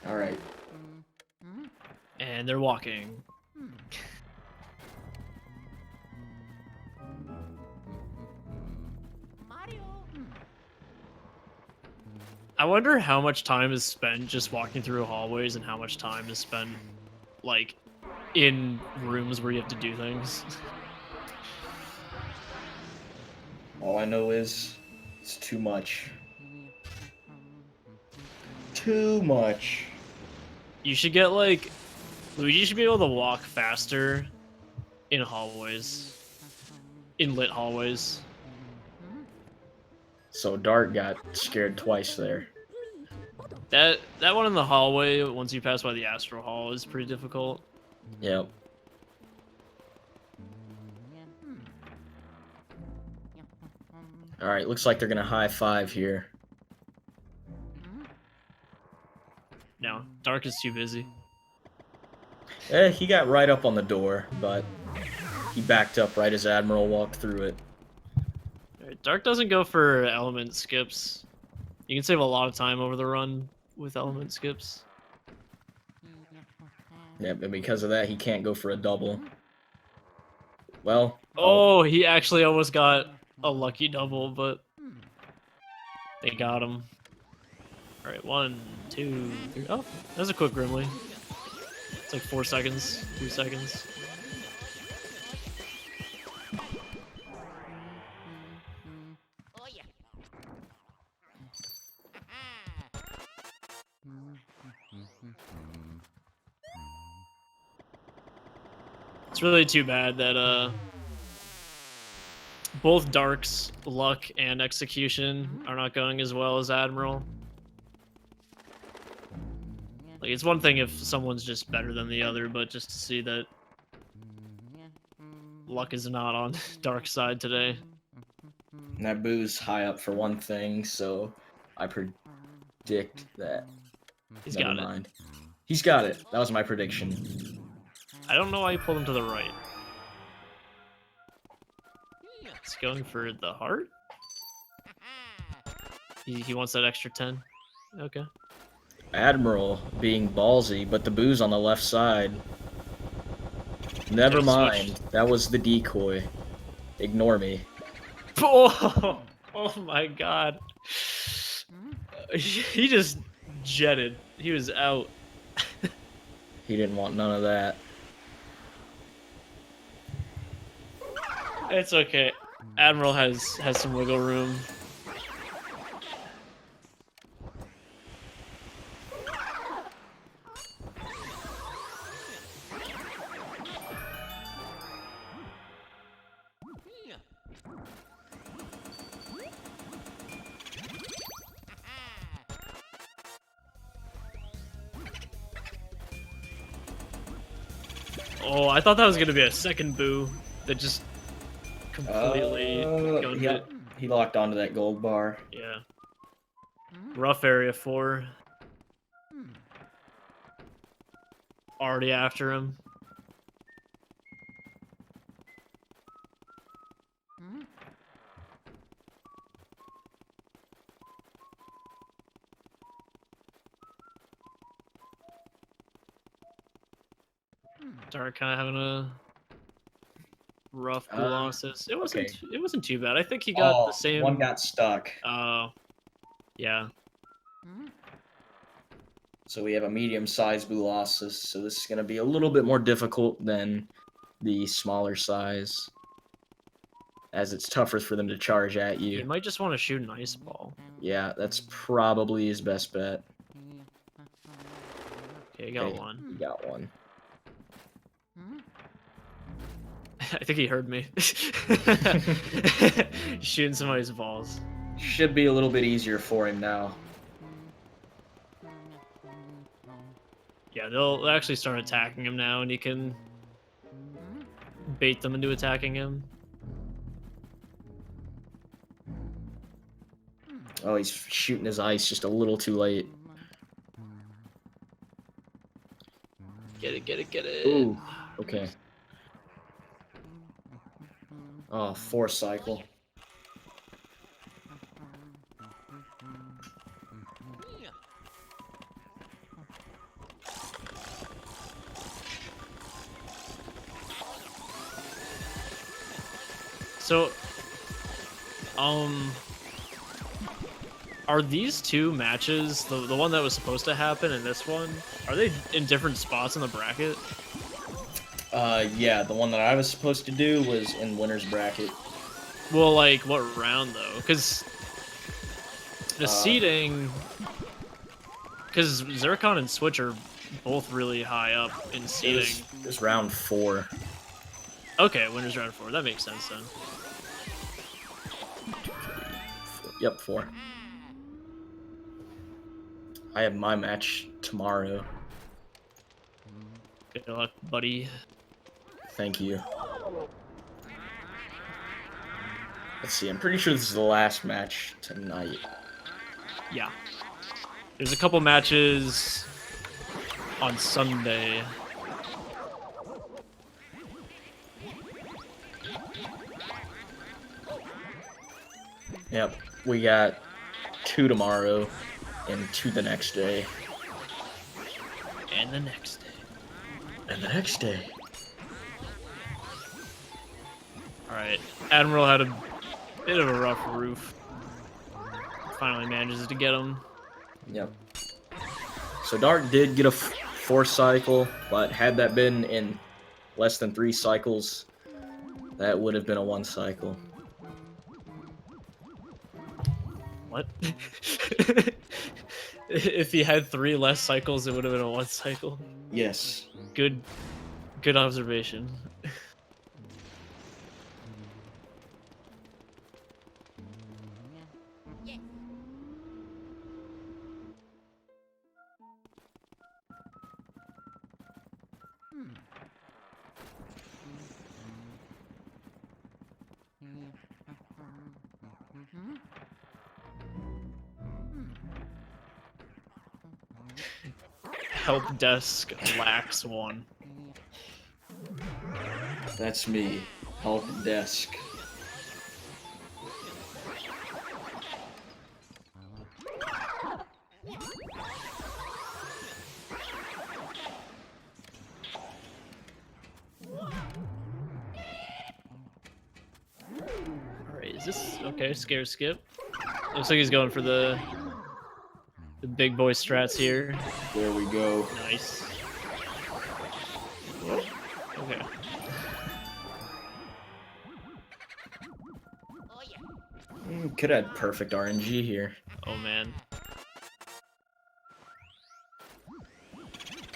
Speaker 2: All right.
Speaker 1: And they're walking. I wonder how much time is spent just walking through hallways and how much time is spent, like, in rooms where you have to do things.
Speaker 2: All I know is it's too much. Too much.
Speaker 1: You should get, like, Luigi should be able to walk faster in hallways. In lit hallways.
Speaker 2: So DarQ got scared twice there.
Speaker 1: That one in the hallway, once you pass by the Astral Hall, is pretty difficult.
Speaker 2: Yep. All right, looks like they're gonna high five here.
Speaker 1: No, DarQ is too busy.
Speaker 2: He got right up on the door, but he backed up right as Admiral walked through it.
Speaker 1: Alright, DarQ doesn't go for element skips. You can save a lot of time over the run with element skips.
Speaker 2: Yep, and because of that, he can't go for a double. Well.
Speaker 1: Oh, he actually almost got a lucky double, but they got him. Alright, 1, 2, 3. Oh, that was a quick Grimly. It's like 4 seconds, 2 seconds. It's really too bad that both DarQ's luck and execution are not going as well as Admiral. Like, it's one thing if someone's just better than the other, but just to see that luck is not on DarQ's side today.
Speaker 2: And that boo's high up for one thing, so I predict that.
Speaker 1: He's
Speaker 2: Never
Speaker 1: got
Speaker 2: mind. He's got it. That was my prediction.
Speaker 1: I don't know why you pulled him to the right. He's going for the heart? He wants that extra 10. Okay.
Speaker 2: Admiral being ballsy, but the boo's on the left side. Never mind. That was the decoy. Ignore me.
Speaker 1: Oh, oh my god. He just jetted. He was out.
Speaker 2: He didn't want none of that.
Speaker 1: It's okay. Admiral has some wiggle room. Oh, I thought that was gonna be a second boo that just completely gunned it.
Speaker 2: He locked onto that gold bar.
Speaker 1: Yeah. Rough area 4. Already after him. DarQ kind of having a rough losses. It wasn't.
Speaker 2: Okay.
Speaker 1: It wasn't too bad. I think he got the same.
Speaker 2: One got stuck.
Speaker 1: Oh, yeah.
Speaker 2: So we have a medium-sized Bulossus, so this is going to be a little bit more difficult than the smaller size, as it's tougher for them to charge at
Speaker 1: You
Speaker 2: you.
Speaker 1: might just want to shoot an ice ball.
Speaker 2: Yeah, that's probably his best bet.
Speaker 1: Okay, you got
Speaker 2: Okay,
Speaker 1: one.
Speaker 2: He got one.
Speaker 1: I think he heard me. He's shooting somebody's balls.
Speaker 2: Should be a little bit easier for him now.
Speaker 1: Yeah, they'll actually start attacking him now, and he can bait them into attacking him.
Speaker 2: Oh, he's shooting his ice just a little too late.
Speaker 1: Get it, get it, get it.
Speaker 2: Ooh, okay. Oh, force cycle.
Speaker 1: So, are these two matches, the one that was supposed to happen and this one, are they in different spots in the bracket?
Speaker 2: Yeah, the one that I was supposed to do was in winner's bracket.
Speaker 1: Well, like, what round, though? Because the seeding... Because Zircon and Switch are both really high up in seeding.
Speaker 2: It was round 4.
Speaker 1: Okay, winner's round 4. That makes sense, then.
Speaker 2: Yep, 4. I have my match tomorrow.
Speaker 1: Good luck, buddy.
Speaker 2: Thank you. Let's see, I'm pretty sure this is the last match tonight.
Speaker 1: Yeah. There's a couple matches on Sunday.
Speaker 2: Yep, we got 2 tomorrow and 2 the next day.
Speaker 1: And the next day.
Speaker 2: And the next day.
Speaker 1: Alright, Admiral had a bit of a rough roof. Finally manages to get him.
Speaker 2: Yep. So DarQ did get a force cycle, but had that been in less than 3 cycles, that would have been a 1 cycle.
Speaker 1: What? If he had 3 less cycles, it would have been a 1 cycle.
Speaker 2: Yes.
Speaker 1: Good observation. Help desk lacks 1.
Speaker 2: That's me. Help desk.
Speaker 1: Alright, is this okay? Scare skip. Looks like he's going for the big boy strats here.
Speaker 2: There we go.
Speaker 1: Nice. Okay.
Speaker 2: Could have had perfect RNG here.
Speaker 1: Oh man.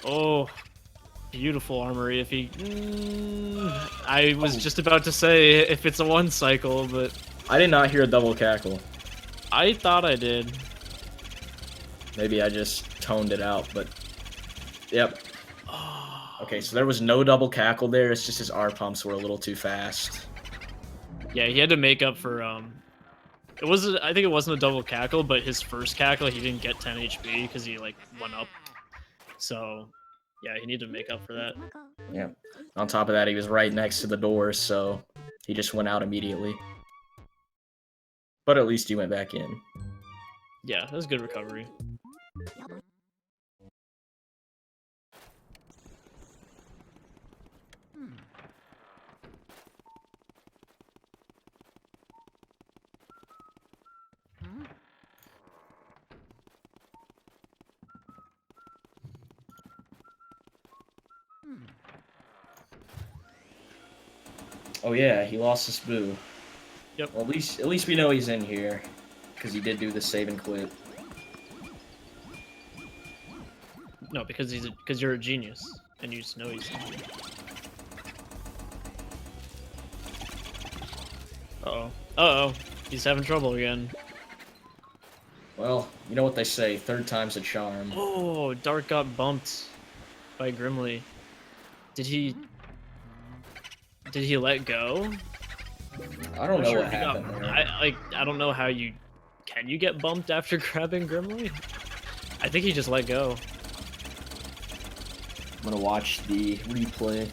Speaker 1: Oh, beautiful armory. If he, I was just about to say if it's a 1 cycle, but
Speaker 2: I did not hear a double cackle.
Speaker 1: I thought I did.
Speaker 2: Maybe I just toned it out, but yep. Okay, so there was no double cackle there. It's just his R pumps were a little too fast.
Speaker 1: Yeah, he had to make up for it wasn't. I think it wasn't a double cackle, but his first cackle he didn't get 10 HP because he like went up. So yeah, he needed to make up for that.
Speaker 2: Yeah. On top of that, he was right next to the door, so he just went out immediately. But at least he went back in.
Speaker 1: Yeah, that was good recovery.
Speaker 2: Oh yeah, he lost his boo.
Speaker 1: Yep.
Speaker 2: Well, at least we know he's in here, because he did do the save and quit.
Speaker 1: No, because you're a genius and you just know he's. Uh oh, he's having trouble again.
Speaker 2: Well, you know what they say, 3rd time's a charm.
Speaker 1: Oh, DarQ got bumped by Grimly. Did he? Did he let go?
Speaker 2: I don't know
Speaker 1: Sure,
Speaker 2: what
Speaker 1: he got-
Speaker 2: happened there.
Speaker 1: I don't know how you can you get bumped after grabbing Grimly? I think he just let go.
Speaker 2: I'm gonna watch the replay.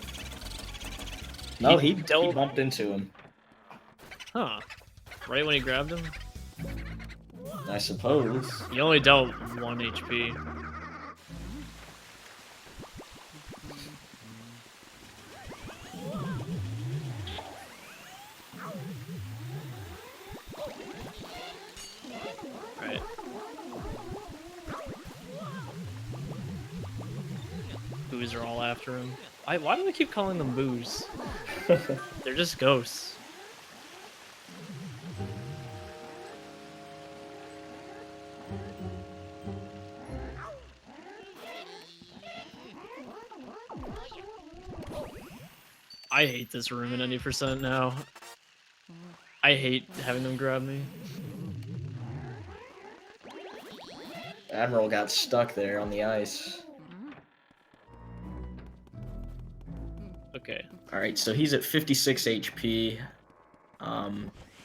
Speaker 2: No, he
Speaker 1: dealt-
Speaker 2: bumped into him.
Speaker 1: Huh. Right when he grabbed him?
Speaker 2: I suppose.
Speaker 1: He only dealt 1 HP. Right. Boos are all after him. Why do I keep calling them boos? They're just ghosts. I hate this room in any percent now. I hate having them grab me.
Speaker 2: Admiral got stuck there on the ice.
Speaker 1: Okay.
Speaker 2: Alright, so he's at 56 HP.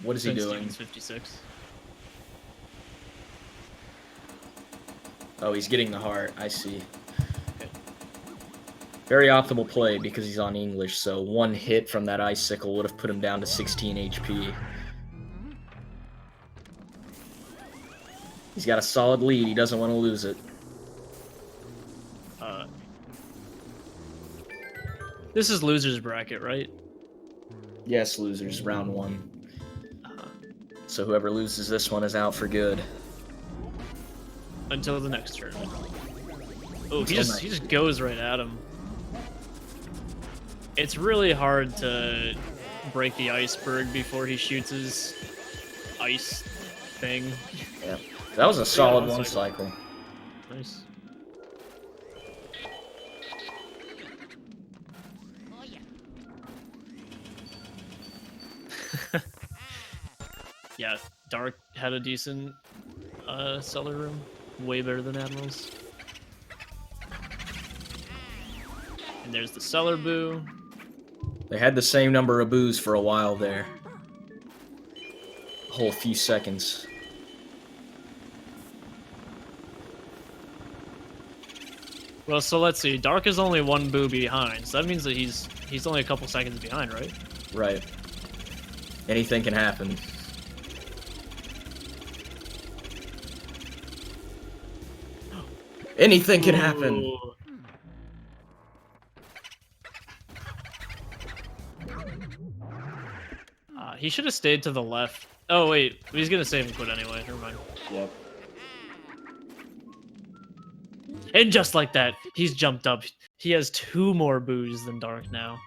Speaker 2: What is he doing?
Speaker 1: Steven's 56.
Speaker 2: Oh, he's getting the heart. I see.
Speaker 1: Okay.
Speaker 2: Very optimal play because he's on English, so one hit from that icicle would have put him down to 16 HP. He's got a solid lead. He doesn't want to lose it.
Speaker 1: This is loser's bracket, right?
Speaker 2: Yes, losers, round 1. So whoever loses this one is out for good.
Speaker 1: Until the next tournament. Oh, he
Speaker 2: Until
Speaker 1: just goes right at him. It's really hard to break the iceberg before he shoots his ice thing.
Speaker 2: Yeah, that was a solid
Speaker 1: one
Speaker 2: one cycle.
Speaker 1: Nice. Yeah, DarQ had a decent cellar room. Way better than Admiral's. And there's the cellar boo.
Speaker 2: They had the same number of boos for a while there. A whole few seconds.
Speaker 1: Well, so let's see. DarQ is only 1 boo behind, so that means that he's only a couple seconds behind, right?
Speaker 2: Right. Anything can happen. Anything can happen.
Speaker 1: Ooh. He should have stayed to the left. Oh wait, he's gonna save and quit anyway. Never mind.
Speaker 2: Yep.
Speaker 1: And just like that, he's jumped up. He has 2 more boos than DarQ now.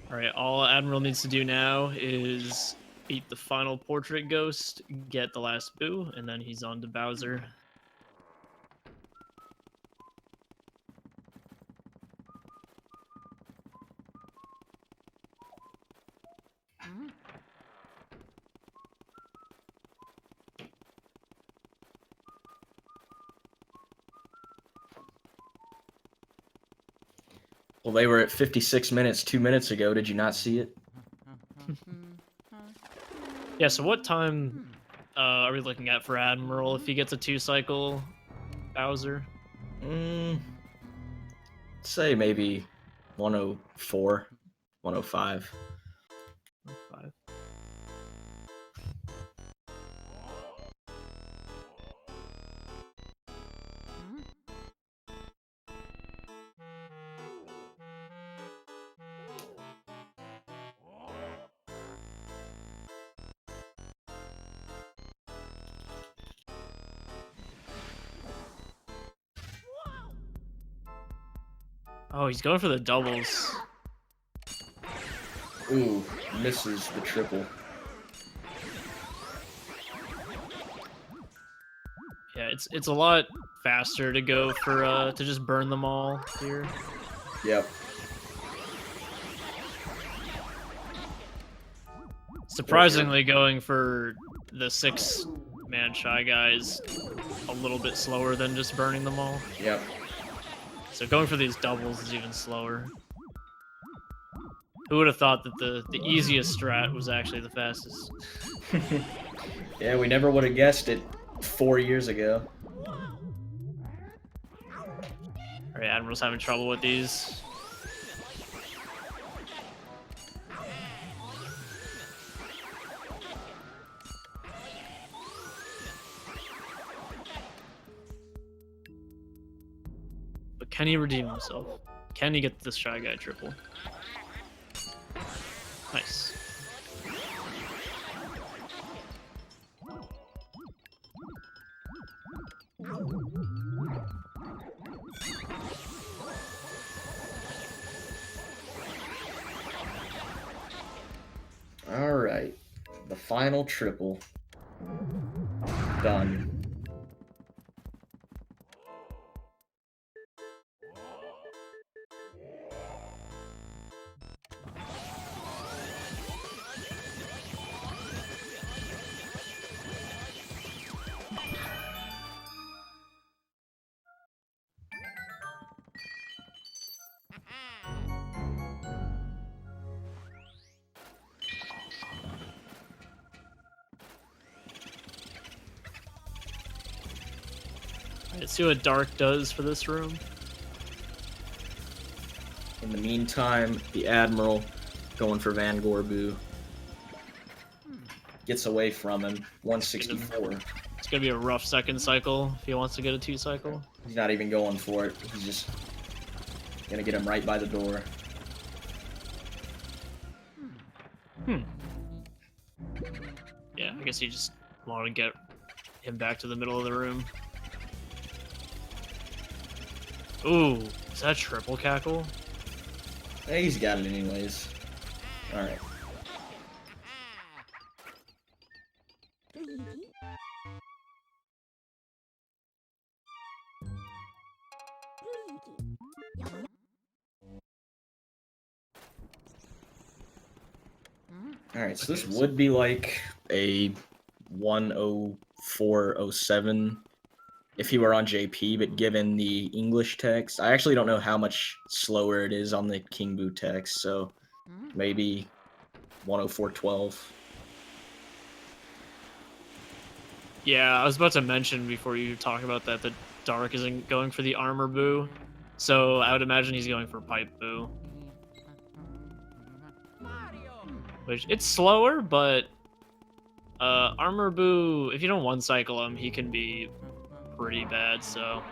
Speaker 1: Alright, all Admiral needs to do now is beat the final portrait ghost, get the last boo, and then he's on to Bowser.
Speaker 2: Well, they were at 56 minutes 2 minutes ago. Did you not see it?
Speaker 1: Yeah, so what time are we looking at for Admiral if he gets a 2-cycle Bowser?
Speaker 2: Say maybe 104, 105.
Speaker 1: 5. Oh, he's going for the doubles.
Speaker 2: Ooh, misses the triple.
Speaker 1: Yeah, it's a lot faster to go for to just burn them all here.
Speaker 2: Yep.
Speaker 1: Surprisingly, going for the 6-man Shy Guy is a little bit slower than just burning them all.
Speaker 2: Yep.
Speaker 1: So going for these doubles is even slower. Who would have thought that the easiest strat was actually the fastest?
Speaker 2: Yeah, we never would have guessed it 4 years ago.
Speaker 1: Alright, Admiral's having trouble with these. But can he redeem himself? Can he get this Shy Guy triple? Nice.
Speaker 2: All right, the final triple. Done.
Speaker 1: Let's see what DarQ does for this room.
Speaker 2: In the meantime, the Admiral going for Van Gorbu. Gets away from him. 164.
Speaker 1: It's gonna be a rough second cycle if he wants to get a 2 cycle.
Speaker 2: He's not even going for it. He's just gonna get him right by the door.
Speaker 1: Yeah, I guess he just wanted to get him back to the middle of the room. Ooh, is that triple cackle?
Speaker 2: Hey, he's got it anyways. Alright. Alright, so this would be like a 104.07 if he were on JP, but given the English text, I actually don't know how much slower it is on the King Boo text, so maybe 104.12.
Speaker 1: Yeah, I was about to mention before you talk about that DarQ isn't going for the armor boo, so I would imagine he's going for pipe boo. Which, it's slower, but armor boo, if you don't one cycle him, he can be pretty bad, so.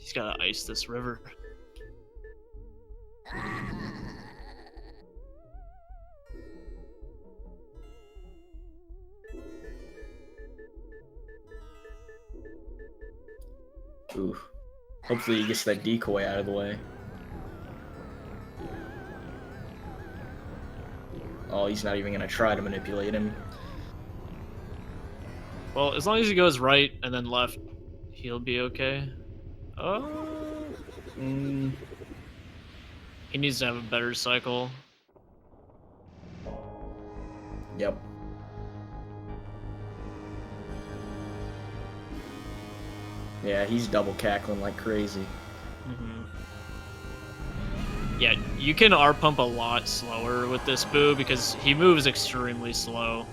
Speaker 1: He's gotta ice this river.
Speaker 2: Ooh. Hopefully he gets that decoy out of the way. Oh, he's not even gonna try to manipulate him.
Speaker 1: Well, as long as he goes right and then left, he'll be okay. Oh. He needs to have a better cycle.
Speaker 2: Yep. Yeah, he's double cackling like crazy.
Speaker 1: Yeah, you can R-pump a lot slower with this boo because he moves extremely slow.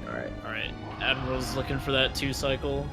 Speaker 1: Alright, Admiral's looking for that 2 cycle.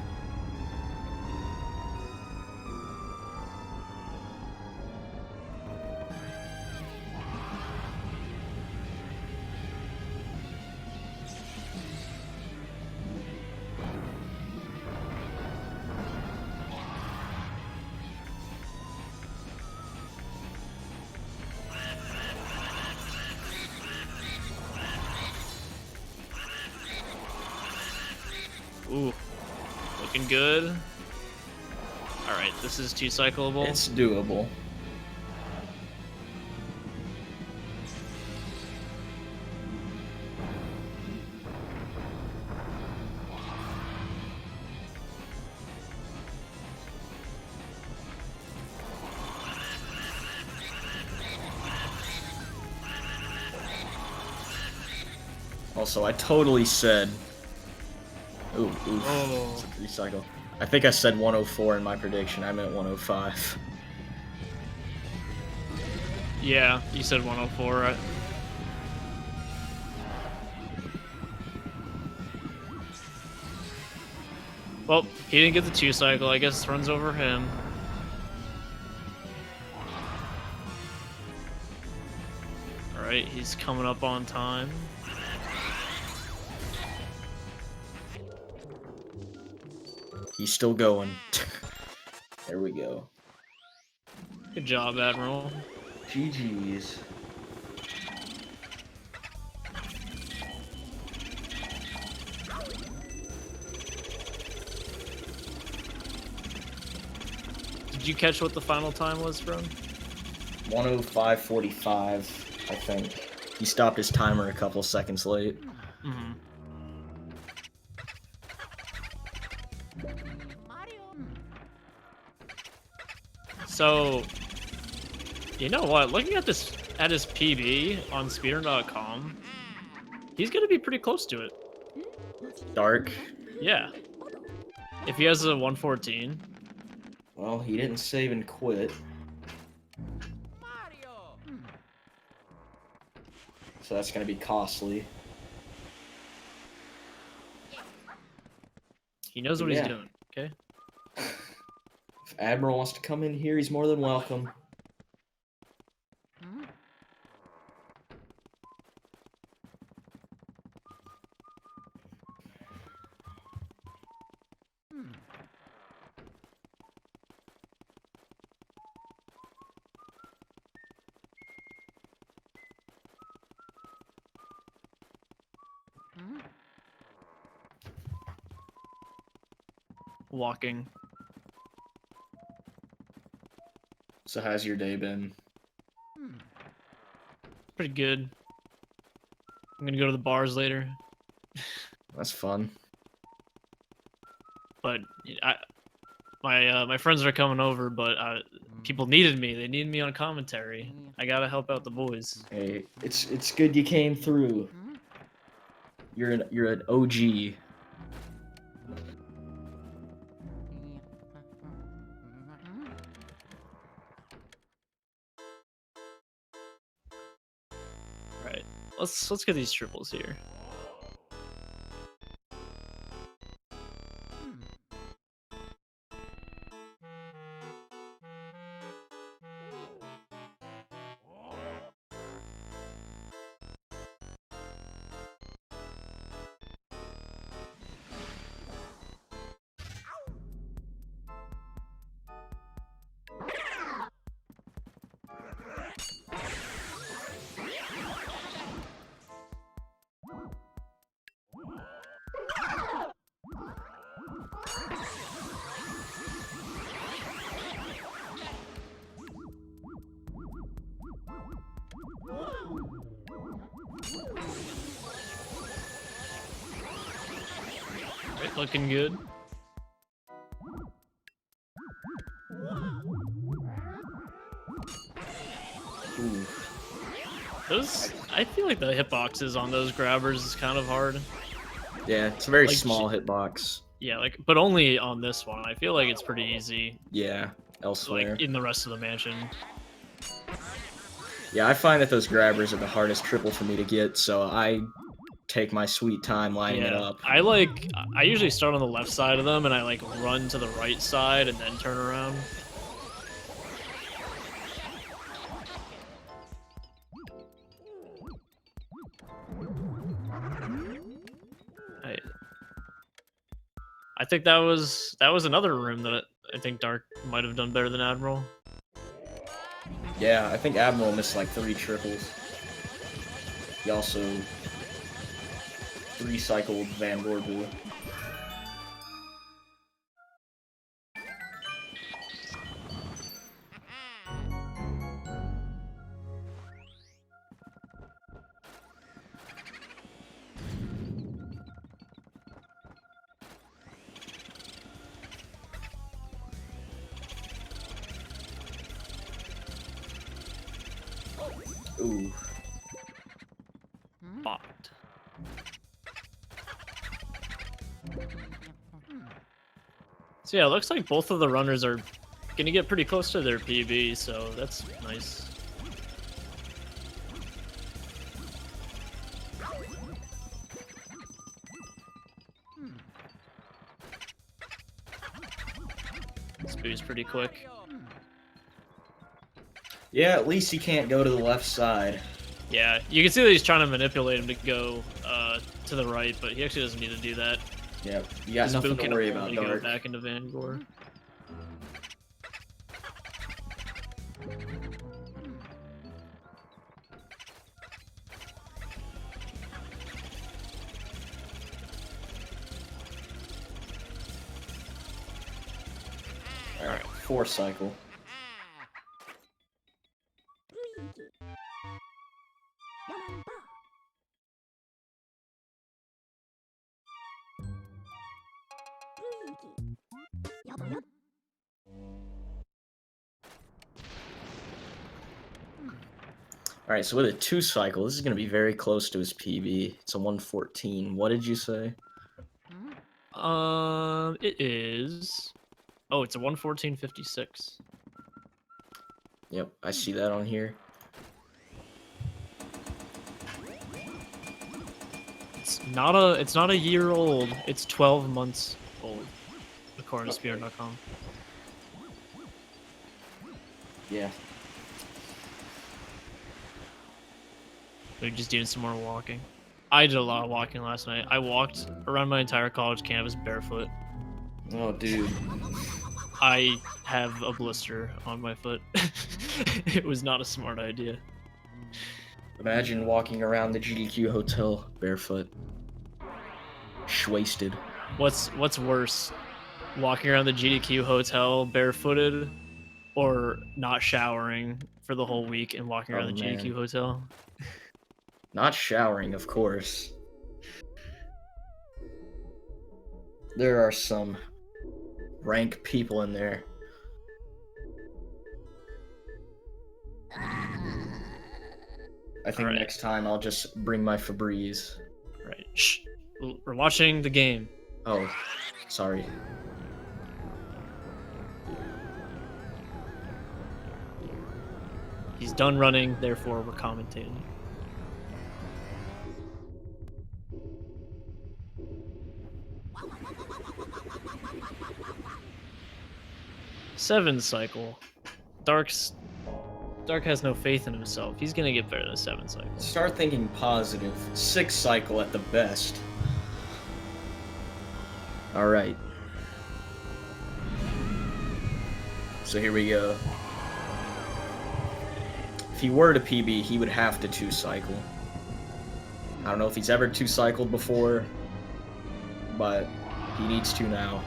Speaker 1: Ooh, looking good. Alright, this is 2-cyclable.
Speaker 2: It's doable. Also, I totally said... Ooh, oof.
Speaker 1: Oh.
Speaker 2: It's a 3-cycle. I think I said 104 in my prediction. I meant 105.
Speaker 1: Yeah, you said 104, right? Well, he didn't get the 2-cycle. I guess runs over him. Alright, he's coming up on time.
Speaker 2: He's still going. There we go.
Speaker 1: Good job, Admiral.
Speaker 2: GG's.
Speaker 1: Did you catch what the final time was from?
Speaker 2: 105.45, I think. He stopped his timer a couple seconds late.
Speaker 1: Mm-hmm. So, you know what? Looking at his PB on speedrun.com, he's gonna be pretty close to it.
Speaker 2: DarQ.
Speaker 1: Yeah. If he has a 114.
Speaker 2: Well, he didn't save and quit. So that's gonna be costly.
Speaker 1: He knows what he's doing, okay?
Speaker 2: If Admiral wants to come in here, he's more than welcome.
Speaker 1: Walking.
Speaker 2: So how's your day been?
Speaker 1: Pretty good. I'm gonna go to the bars later.
Speaker 2: That's fun.
Speaker 1: But my friends are coming over, but people needed me. They needed me on commentary. I gotta help out the boys.
Speaker 2: Hey, it's good you came through. You're an OG.
Speaker 1: Right. Let's get these triples here. Right, looking good.
Speaker 2: Ooh.
Speaker 1: I feel like the hitboxes on those grabbers is kind of hard.
Speaker 2: Yeah, it's a very
Speaker 1: Like,
Speaker 2: small hitbox.
Speaker 1: Yeah, but only on this one. I feel like it's pretty easy.
Speaker 2: Yeah, elsewhere.
Speaker 1: Like in the rest of the mansion.
Speaker 2: Yeah, I find that those grabbers are the hardest triple for me to get, so I take my sweet time lining it up.
Speaker 1: I usually start on the left side of them and I run to the right side and then turn around. I think that was another room that I think DarQ might have done better than Admiral.
Speaker 2: Yeah, I think Admiral missed like 3 triples. He also 3-cycled Van Borbu.
Speaker 1: bot. So yeah, it looks like both of the runners are gonna get pretty close to their PB, so that's nice. This boo's pretty quick.
Speaker 2: Yeah, at least he can't go to the left side.
Speaker 1: Yeah, you can see that he's trying to manipulate him to go to the right, but he actually doesn't need to do that.
Speaker 2: Yeah, you got
Speaker 1: This
Speaker 2: nothing
Speaker 1: boo
Speaker 2: to
Speaker 1: can
Speaker 2: worry
Speaker 1: only
Speaker 2: about,
Speaker 1: go
Speaker 2: DarQ.
Speaker 1: back into Vanguard.
Speaker 2: Alright, 4 cycle. Alright, so with a 2 cycle, this is going to be very close to his PB. It's a 114. What did you say?
Speaker 1: It is. Oh, it's a 114.56.
Speaker 2: Yep, I see that on here.
Speaker 1: It's not a year old. It's 12 months old, according to speedrun.com.
Speaker 2: Yeah.
Speaker 1: We're just doing some more walking. I did a lot of walking last night. I walked around my entire college campus barefoot.
Speaker 2: Oh, dude.
Speaker 1: I have a blister on my foot. It was not a smart idea.
Speaker 2: Imagine walking around the GDQ hotel barefoot. Shwasted.
Speaker 1: What's worse? Walking around the GDQ hotel barefooted or not showering for the whole week and walking around the GDQ
Speaker 2: man.
Speaker 1: hotel?
Speaker 2: Not showering, of course. There are some rank people in there. I think
Speaker 1: Alright.
Speaker 2: next time I'll just bring my Febreze.
Speaker 1: Right. Shh. We're watching the game.
Speaker 2: Oh, sorry.
Speaker 1: He's done running, therefore we're commentating. Seven cycle. DarQ has no faith in himself. He's gonna get better than 7 cycle.
Speaker 2: Start thinking positive. 6 cycle at the best. Alright. So here we go. If he were to PB, he would have to 2 cycle. I don't know if he's ever 2 cycled before, but he needs to now.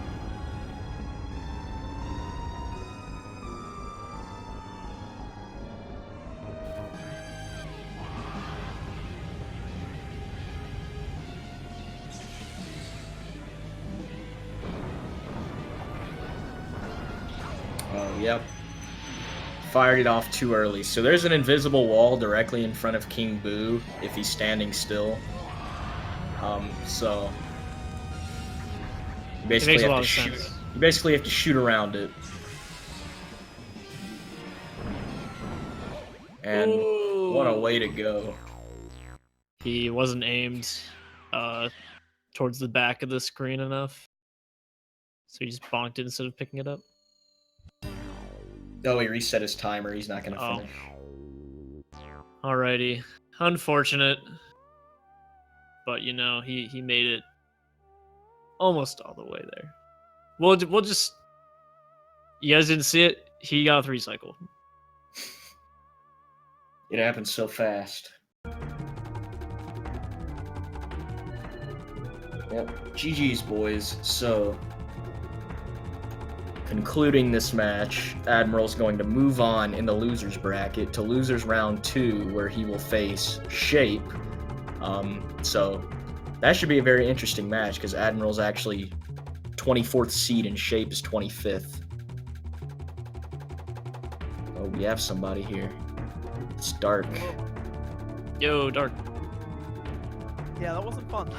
Speaker 2: Oh, yep. Fired it off too early. So there's an invisible wall directly in front of King Boo if he's standing still. So you basically
Speaker 1: It makes a
Speaker 2: have
Speaker 1: lot
Speaker 2: to
Speaker 1: of
Speaker 2: shoot.
Speaker 1: sense.
Speaker 2: You basically have to shoot around it. And what a way to go.
Speaker 1: He wasn't aimed towards the back of the screen enough. So he just bonked it instead of picking it up.
Speaker 2: Oh, he reset his timer. He's not going to
Speaker 1: Oh.
Speaker 2: finish.
Speaker 1: Alrighty. Unfortunate. But, you know, he made it almost all the way there. We'll just... You guys didn't see it? He got a 3 cycle.
Speaker 2: It happened so fast. Yep. GG's, boys. So, concluding this match, Admiral's going to move on in the losers bracket to losers round 2, where he will face Shape. So that should be a very interesting match because Admiral's actually 24th seed and Shape is 25th. Oh, we have somebody here. It's DarQ.
Speaker 1: Yo, DarQ.
Speaker 3: Yeah, that wasn't fun.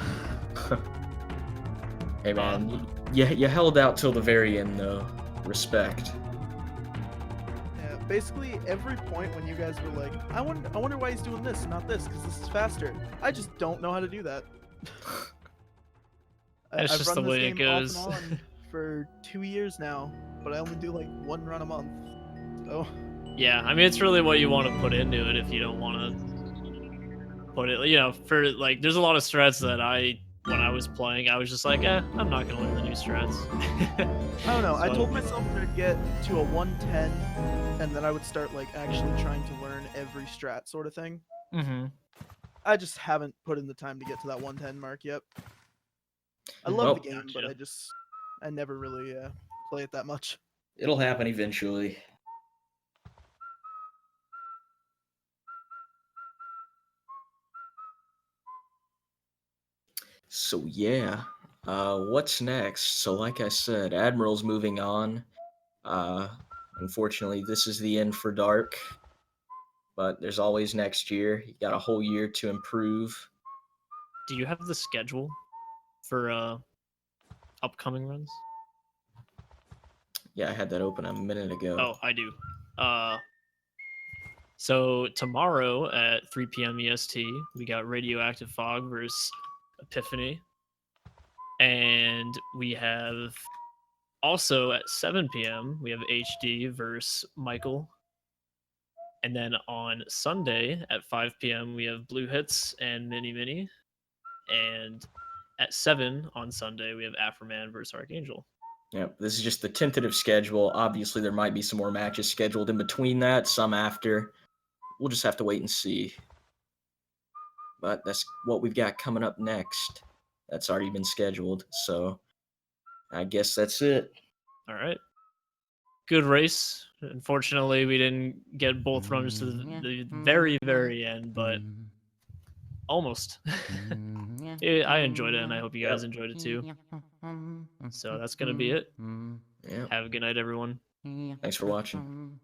Speaker 2: Hey man, you held out till the very end though. Respect.
Speaker 3: Yeah, basically every point when you guys were like, I wonder why he's doing this, not this, because this is faster. I just don't know how to do that.
Speaker 1: That's
Speaker 3: I've
Speaker 1: just
Speaker 3: run
Speaker 1: the
Speaker 3: this
Speaker 1: way it
Speaker 3: game off and
Speaker 1: goes.
Speaker 3: on for 2 years now, but I only do like 1 run a month. So
Speaker 1: Yeah, I mean, it's really what you want to put into it if you don't want to put it, for like, there's a lot of strats that when I was playing, I was just like, I'm not gonna learn the new strats.
Speaker 3: I don't know. I
Speaker 1: So,
Speaker 3: told myself to get to a 110, and then I would start like actually trying to learn every strat sort of thing. I just haven't put in the time to get to that 110 mark yet. I love the game, but I never really play it that much.
Speaker 2: It'll happen eventually. So yeah, what's next? So like I said, Admiral's moving on. Unfortunately, this is the end for DarQ, but there's always next year. You got a whole year to improve.
Speaker 1: do you have the schedule for upcoming runs?
Speaker 2: Yeah, I had that open a minute ago.
Speaker 1: Oh, I do. So tomorrow at 3 p.m. EST, we got Radioactive Fog versus Epiphany. And we have also at 7 p.m., we have HD versus Michael. And then on Sunday at 5 p.m., we have Blue Hits and Mini Mini. And at 7 on Sunday, we have Afroman versus Archangel.
Speaker 2: Yep, this is just the tentative schedule. Obviously, there might be some more matches scheduled in between that, some after. We'll just have to wait and see. But that's what we've got coming up next. That's already been scheduled, so I guess that's it.
Speaker 1: All right. Good race. Unfortunately, we didn't get both runs to the very, very end, but almost. I enjoyed it, and I hope you guys enjoyed it too. So that's going to be it.
Speaker 2: Yeah.
Speaker 1: Have a good night, everyone.
Speaker 2: Thanks for watching.